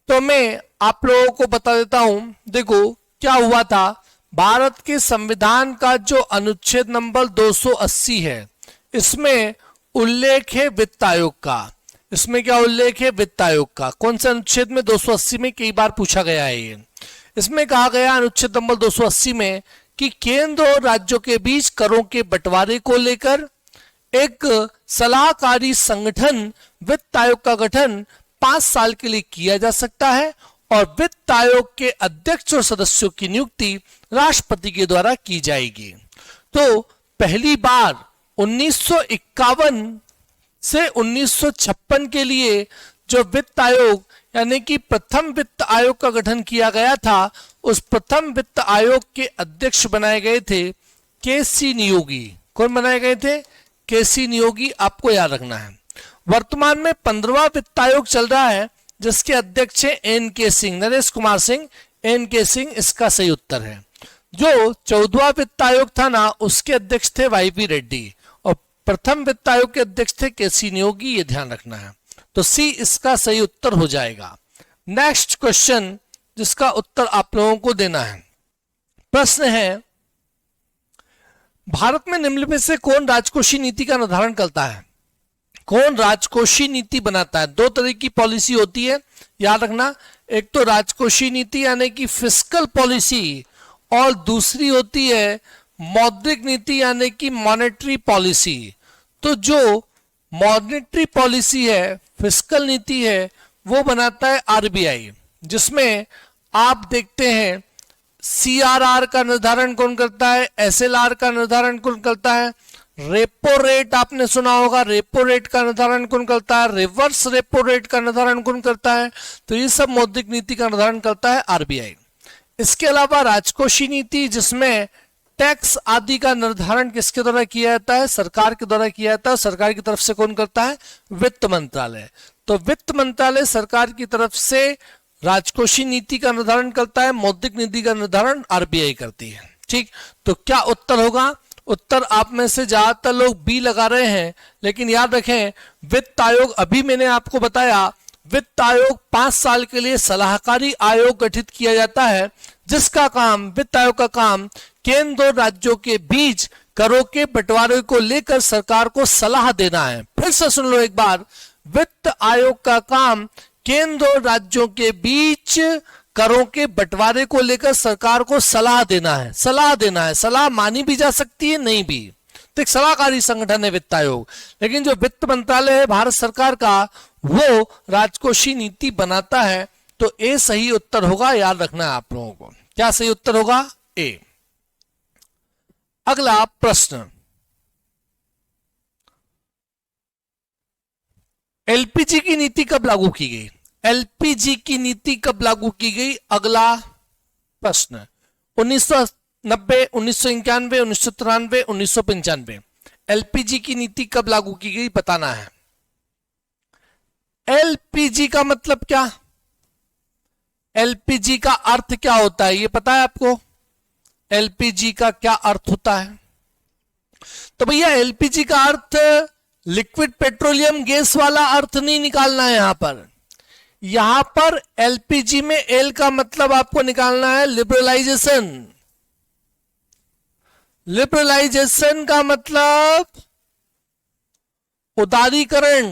तो मैं आप लोगों को बता देता हूं। देखो क्या हुआ था, भारत के संविधान का जो अनुच्छेद नंबर 280 है, इसमें उल्लेख है वित्त आयोग का। इसमें क्या उल्लेख है? वित्त आयोग का। कौन से अनुच्छेद में? 280 में। कई बार पूछा गया है ये। इसमें कहा गया अनुच्छेद नंबर 280 में कि केंद्र और राज्यों के बीच करों के बंटवारे को लेकर एक सलाहकारी संगठन वित्त आयोग का गठन 5 साल के लिए किया जा सकता है और वित्त आयोग के अध्यक्ष और सदस्यों की नियुक्ति राष्ट्रपति के द्वारा की जाएगी। तो पहली बार 1951 से 1956 के लिए जो वित्त आयोग यानी कि प्रथम वित्त आयोग का गठन किया गया था, उस प्रथम वित्त आयोग के अध्यक्ष बनाए गए थे केसी नियोगी। कौन बनाए गए थे? केसी नियोगी। आपको याद रखना है। वर्तमान में 15वां वित्त आयोग चल रहा है जिसके अध्यक्ष है एनके सिंह, नरेश कुमार सिंह। एनके सिंह इसका सही उत्तर है। जो 14वां वित्त आयोग था ना, उसके अध्यक्ष थे वाईपी रेड्डी और प्रथम वित्त आयोग के अध्यक्ष थे केसी नियोगी। ये ध्यान रखना है। तो सी इसका सही उत्तर हो जाएगा। नेक्स्ट क्वेश्चन जिसका उत्तर आप लोगों को देना है, प्रश्न है, भारत में निम्न में से कौन राजकोषीय नीति का निर्धारण करता है? कौन राजकोषीय नीति बनाता है? 2 तरह की पॉलिसी होती है, याद रखना। एक तो राजकोषीय नीति यानी कि फिस्कल पॉलिसी, और दूसरी होती है मौद्रिक नीति यानी कि मॉनेटरी पॉलिसी। तो जो मॉनेटरी पॉलिसी है, फिस्कल नीति है, वो बनाता है आरबीआई, जिसमें आप देखते हैं सीआरआर का निर्धारण कौन करता है? एसएलआर का निर्धारण कौन करता है? रेपो रेट आपने सुना होगा, रेपो रेट का निर्धारण कौन करता है? रिवर्स रेपो रेट का निर्धारण कौन करता है? तो ये सब मौद्रिक नीति का निर्धारण करता है आरबीआई। इसके अलावा राजकोषीय नीति, जिसमें टैक्स आदि का निर्धारण किसके द्वारा किया जाता है? सरकार के द्वारा किया जाता है। सरकार की तरफ से कौन करता है? वित्त मंत्रालय। तो वित्त मंत्रालय सरकार की तरफ से राजकोषीय नीति का निर्धारण करता है, मौद्रिक नीति का निर्धारण आरबीआई करती है। ठीक, तो क्या उत्तर होगा? उत्तर आप में से ज्यादातर लोग बी लगा रहे हैं, लेकिन याद रखें वित्त आयोग, अभी मैंने आपको बताया, वित्त आयोग 5 साल के लिए सलाहकारी आयोग गठित किया जाता है, जिसका काम, वित्त आयोग का काम केंद्र और राज्यों के बीच करों के बंटवारे को लेकर सरकार को सलाह देना है। फिर से सुन लो एक बार, वित्त आयोग का काम केंद्र और राज्यों के बीच करों के बंटवारे को लेकर सरकार को सलाह देना है। सलाह देना है, सलाह मानी भी जा सकती है, नहीं भी। तो एक सलाहकारी संगठन है वित्त आयोग। लेकिन जो वित्त मंत्रालय है भारत सरकार का, वो राजकोषीय नीति बनाता है। तो ए सही उत्तर होगा, याद रखना है आप लोगों को। क्या सही उत्तर होगा? ए। अगला प्रश्न, एलपीजी की नीति कब लागू की गई? एलपीजी की नीति कब लागू की गई? अगला प्रश्न, 1990, 1991, 1993, 1995। एलपीजी की नीति कब लागू की गई बताना है। एलपीजी का मतलब क्या? एलपीजी का अर्थ क्या होता है, ये पता है आपको? एलपीजी का क्या अर्थ होता है? तो भैया एलपीजी का अर्थ लिक्विड पेट्रोलियम गैस वाला अर्थ नहीं निकालना है यहां पर। यहां पर एलपीजी में एल का मतलब आपको निकालना है लिबरलाइजेशन। लिबरलाइजेशन का मतलब उदारीकरण।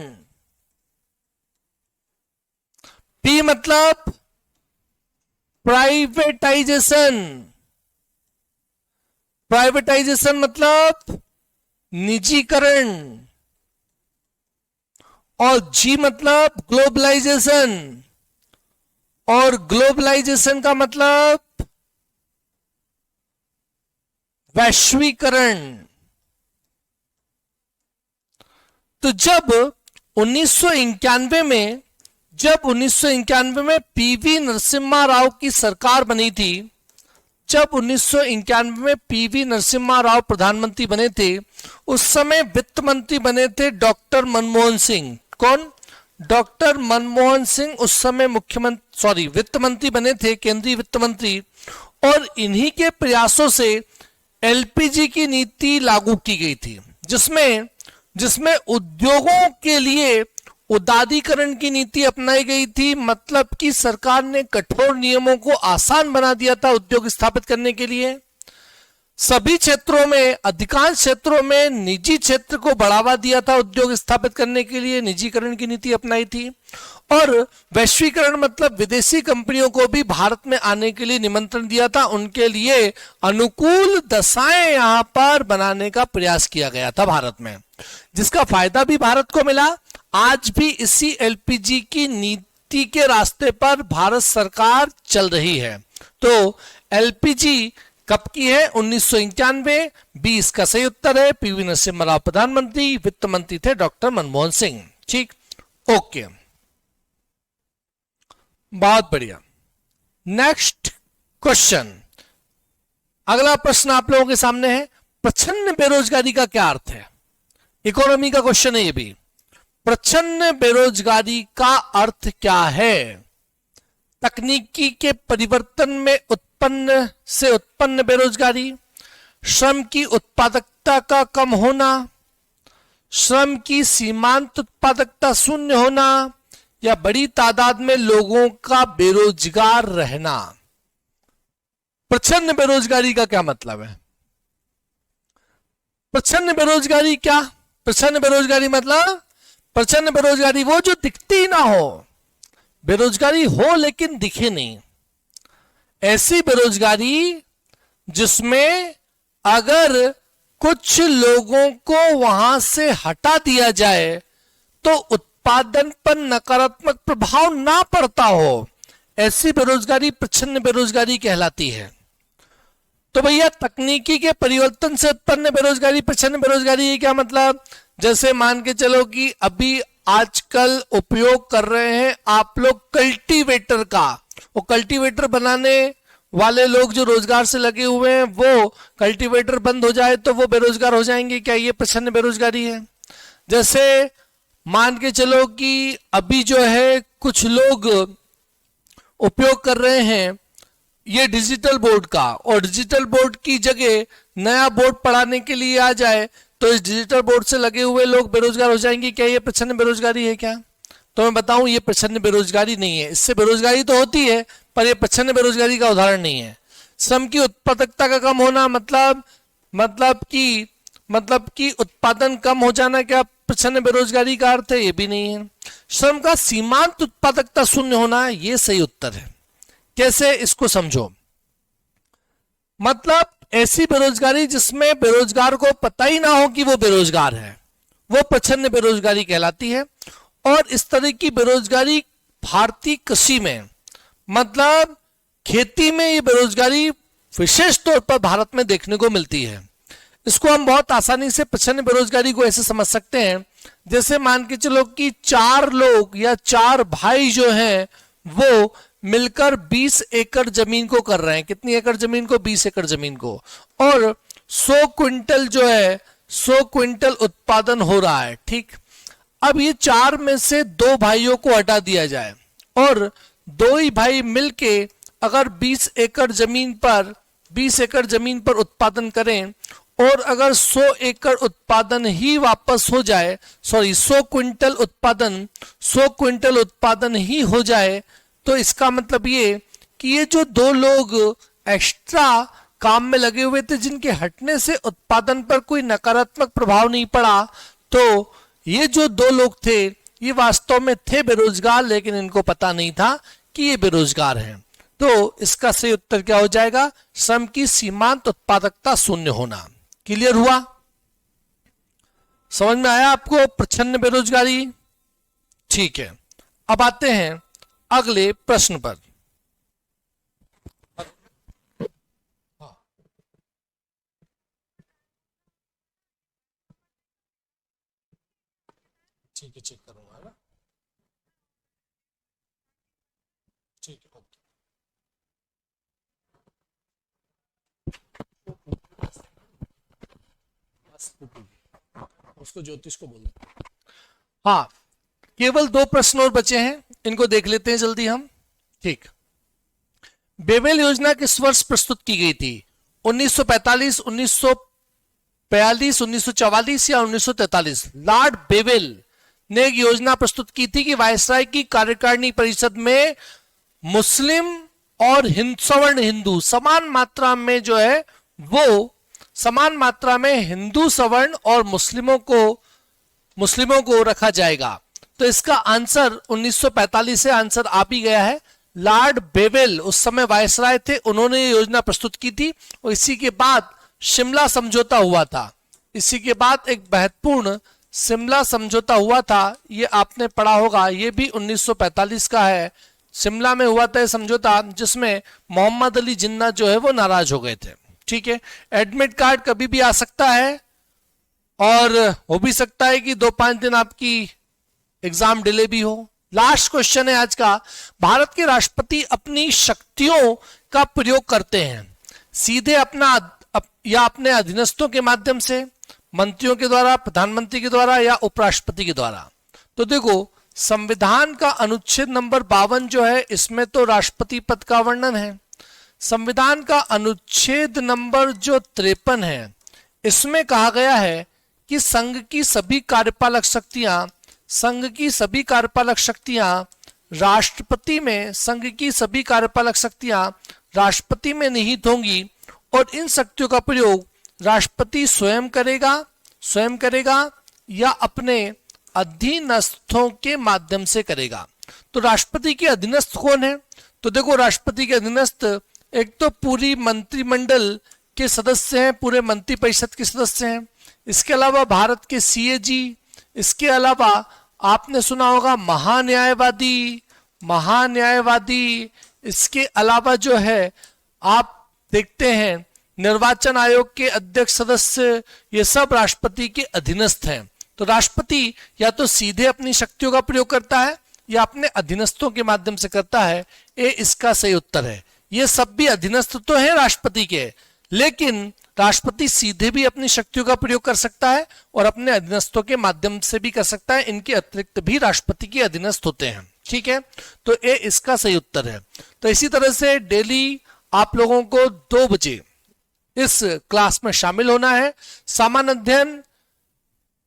पी मतलब प्राइवेटाइजेशन। प्राइवेटाइजेशन मतलब निजीकरण। और जी मतलब ग्लोबलाइजेशन। और ग्लोबलाइजेशन का मतलब वैश्वीकरण। तो जब 1991 में पीवी नरसिम्हा राव की सरकार बनी थी, जब 1991 में पीवी नरसिम्हा राव प्रधानमंत्री बने थे, उस समय वित्त मंत्री बने थे डॉक्टर मनमोहन सिंह। कौन? डॉक्टर मनमोहन सिंह उस समय वित्त मंत्री बने थे, केंद्रीय वित्त मंत्री। और इन्हीं के प्रयासों से एलपीजी की नीति लागू की गई थी, जिसमें उद्योगों के लिए उदारीकरण की नीति अपनाई गई थी। मतलब कि सरकार ने कठोर नियमों को आसान बना दिया था उद्योग स्थापित करने के लिए। सभी क्षेत्रों में, अधिकांश क्षेत्रों में निजी क्षेत्र को बढ़ावा दिया था उद्योग स्थापित करने के लिए, निजीकरण की नीति अपनाई थी। और वैश्वीकरण मतलब विदेशी कंपनियों को भी भारत में आने के लिए निमंत्रण दिया था, उनके लिए अनुकूल दशाएं यहां पर बनाने का प्रयास किया गया था भारत में, जिसका फायदा भी भारत को मिला। आज भी इसी एलपीजी की नीति के रास्ते पर भारत सरकार चल रही है। तो एलपीजी कब की है? 1991। 20 का सही उत्तर है। पीवी नरसिम्हा राव प्रधानमंत्री, वित्त मंत्री थे डॉक्टर मनमोहन सिंह। ठीक, ओके, बहुत बढ़िया। नेक्स्ट क्वेश्चन, अगला प्रश्न आप लोगों के सामने है, प्रच्छन्न बेरोजगारी का क्या अर्थ है? इकोनॉमी का क्वेश्चन है ये भी। प्रच्छन्न बेरोजगारी का अर्थ क्या है? तकनीकी के परिवर्तन में उत्पन्न बेरोजगारी, श्रम की उत्पादकता का कम होना, श्रम की सीमांत उत्पादकता शून्य होना, या बड़ी तादाद में लोगों का बेरोजगार रहना। प्रच्छन्न बेरोजगारी का क्या मतलब है? प्रच्छन्न बेरोजगारी क्या? प्रच्छन्न बेरोजगारी मतलब, प्रच्छन्न बेरोजगारी वो जो दिखती ना हो, बेरोजगारी हो लेकिन दिखे नहीं, ऐसी बेरोजगारी जिसमें अगर कुछ लोगों को वहां से हटा दिया जाए तो उत्पादन पर नकारात्मक प्रभाव ना पड़ता हो, ऐसी बेरोजगारी प्रच्छन्न बेरोजगारी कहलाती है। तो भैया तकनीकी के परिवर्तन से उत्पन्न बेरोजगारी प्रच्छन्न बेरोजगारी, क्या मतलब? जैसे मान के चलो कि अभी आजकल उपयोग कर रहे हैं आप लोग कल्टीवेटर का, वो कल्टीवेटर बनाने वाले लोग जो रोजगार से लगे हुए हैं, वो कल्टीवेटर बंद हो जाए तो वो बेरोजगार हो जाएंगे, क्या ये प्रच्छन्न बेरोजगारी है? जैसे मान के चलो कि अभी जो है कुछ लोग उपयोग कर रहे हैं ये डिजिटल बोर्ड का, और डिजिटल बोर्ड की जगह नया बोर्ड पढ़ाने के लिए आ जाए तो इस डिजिटल बोर्ड से लगे हुए लोग बेरोजगार हो जाएंगे, क्या ये प्रच्छन्न बेरोजगारी है क्या? तो मैं बताऊं ये प्रच्छन्न बेरोजगारी नहीं है। इससे बेरोजगारी तो होती है पर ये प्रच्छन्न बेरोजगारी का उदाहरण नहीं है। श्रम की उत्पादकता का कम होना मतलब कि उत्पादन कम हो जाना क्या प्रच्छन्न बेरोजगारी का अर्थ है? ये भी नहीं है। श्रम का सीमांत उत्पादकता शून्य होना, ये सही उत्तर है। कैसे, इसको समझो। मतलब ऐसी बेरोजगारी जिसमें बेरोजगार को पता ही ना हो कि वो बेरोजगार है, वो प्रच्छन्न बेरोजगारी कहलाती है। और इस तरह की बेरोजगारी भारतीय कृषि में, मतलब खेती में, ये बेरोजगारी विशेष तौर पर भारत में देखने को मिलती है। इसको हम बहुत आसानी से प्रच्छन्न बेरोजगारी को ऐसे समझ सकते हैं, जैसे मान के चलो कि 4 लोग या 4 भाई जो हैं वो मिलकर 20 एकड़ जमीन को कर रहे हैं। कितनी एकड़ जमीन को? 20 एकड़ जमीन को। और 100 क्विंटल जो है 100 क्विंटल उत्पादन हो रहा है। ठीक, अब ये 4 में से 2 भाइयों को हटा दिया जाए और 2 ही भाई मिलके अगर 20 एकड़ जमीन पर उत्पादन करें और अगर 100 एकड़ उत्पादन ही वापस हो जाए, सॉरी 100 क्विंटल उत्पादन ही हो जाए, तो इसका मतलब ये कि ये जो दो लोग एक्स्ट्रा काम में लगे हुए थे जिनके हटने से उत्पादन पर कोई नकारात्मक प्रभाव नहीं पड़ा, तो ये जो दो लोग थे ये वास्तव में थे बेरोजगार, लेकिन इनको पता नहीं था कि ये बेरोजगार हैं। तो इसका सही उत्तर क्या हो जाएगा? श्रम की सीमांत उत्पादकता शून्य होना। क्लियर हुआ? समझ में आया आपको प्रच्छन्न बेरोजगारी? ठीक है, अब आते हैं अगले प्रश्न पर। ठीक है, चेक करूंगा ना। ठीक है, ओके। उसको ज्योतिष को बोल दो। हाँ, केवल 2 प्रश्न और बचे हैं, इनको देख लेते हैं जल्दी हम। ठीक, बेवेल योजना किस वर्ष प्रस्तुत की गई थी? 1945, 1942, 1944 या 1943? लॉर्ड बेवेल ने एक योजना प्रस्तुत की थी कि वायसराय की कार्यकारिणी परिषद में मुस्लिम और सवर्ण हिंदू समान मात्रा में जो है वो समान मात्रा में हिंदू सवर्ण और मुस्लिमों को रखा जाएगा। तो इसका आंसर 1945 से आंसर आ भी गया है। लॉर्ड बेवेल उस समय वायसराय थे, उन्होंने ये योजना प्रस्तुत की थी और इसी के बाद शिमला समझौता हुआ था। इसी के बाद एक महत्वपूर्ण शिमला समझौता हुआ था, ये आपने पढ़ा होगा, ये भी 1945 का है। शिमला में हुआ था समझौता जिसमें मोहम्मद अली जिन्ना जो है वो नाराज हो गए थे। ठीक है, एडमिट कार्ड कभी भी आ सकता है और हो भी सकता है कि 2-5 दिन आपकी एग्जाम डिले भी हो। लास्ट क्वेश्चन है आज का। भारत के राष्ट्रपति अपनी शक्तियों का प्रयोग करते हैं सीधे या अपने अधीनस्थों के माध्यम से, मंत्रियों के द्वारा, प्रधानमंत्री के द्वारा या उपराष्ट्रपति के द्वारा? तो देखो, संविधान का अनुच्छेद नंबर 52 जो है इसमें तो राष्ट्रपति पद का वर्णन है। संविधान का अनुच्छेद नंबर जो 53 है इसमें कहा गया है कि संघ की सभी कार्यपालक शक्तियां राष्ट्रपति में निहित होंगी और इन शक्तियों का प्रयोग राष्ट्रपति स्वयं करेगा या अपने अधीनस्थों के माध्यम से करेगा। तो राष्ट्रपति के अधीनस्थ कौन है? तो देखो, राष्ट्रपति के अधीनस्थ एक तो पूरी मंत्रिमंडल के सदस्य हैं, पूरे मंत्रिपरिषद के सदस्य हैं। इसके अलावा भारत के सीएजी, इसके अलावा आपने सुना होगा महान्यायवादी, इसके अलावा जो है आप देखते हैं निर्वाचन आयोग के अध्यक्ष सदस्य, ये सब राष्ट्रपति के अधीनस्थ हैं। तो राष्ट्रपति या तो सीधे अपनी शक्तियों का प्रयोग करता है या अपने अधीनस्थों के माध्यम से करता है। ये इसका सही उत्तर है। ये सब भी अधीनस्थ तो है राष्ट्रपति के, लेकिन राष्ट्रपति सीधे भी अपनी शक्तियों का प्रयोग कर सकता है और अपने अधीनस्थों के माध्यम से भी कर सकता है। इनके अतिरिक्त भी राष्ट्रपति के अधीनस्थ होते हैं। ठीक है, तो ये इसका सही उत्तर है। तो इसी तरह से डेली आप लोगों को 2 बजे इस क्लास में शामिल होना है। सामान्य अध्ययन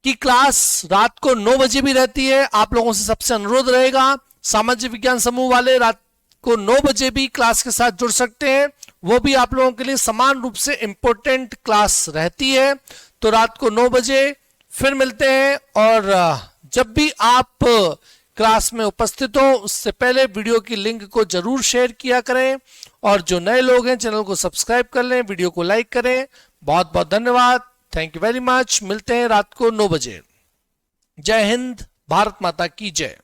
की क्लास रात को 9 बजे भी रहती है। आप लोगों से सबसे अनुरोध रहेगा, सामाजिक विज्ञान समूह वाले रात को 9 बजे भी क्लास के साथ जुड़ सकते हैं। वो भी आप लोगों के लिए समान रूप से इंपॉर्टेंट क्लास रहती है। तो रात को 9 बजे फिर मिलते हैं और जब भी आप क्लास में उपस्थित हो उससे पहले वीडियो की लिंक को जरूर शेयर किया करें और जो नए लोग हैं चैनल को सब्सक्राइब कर लें, वीडियो को लाइक करें। बहुत बहुत धन्यवाद, थैंक यू वेरी मच। मिलते हैं रात को 9 बजे। जय हिंद, भारत माता की जय।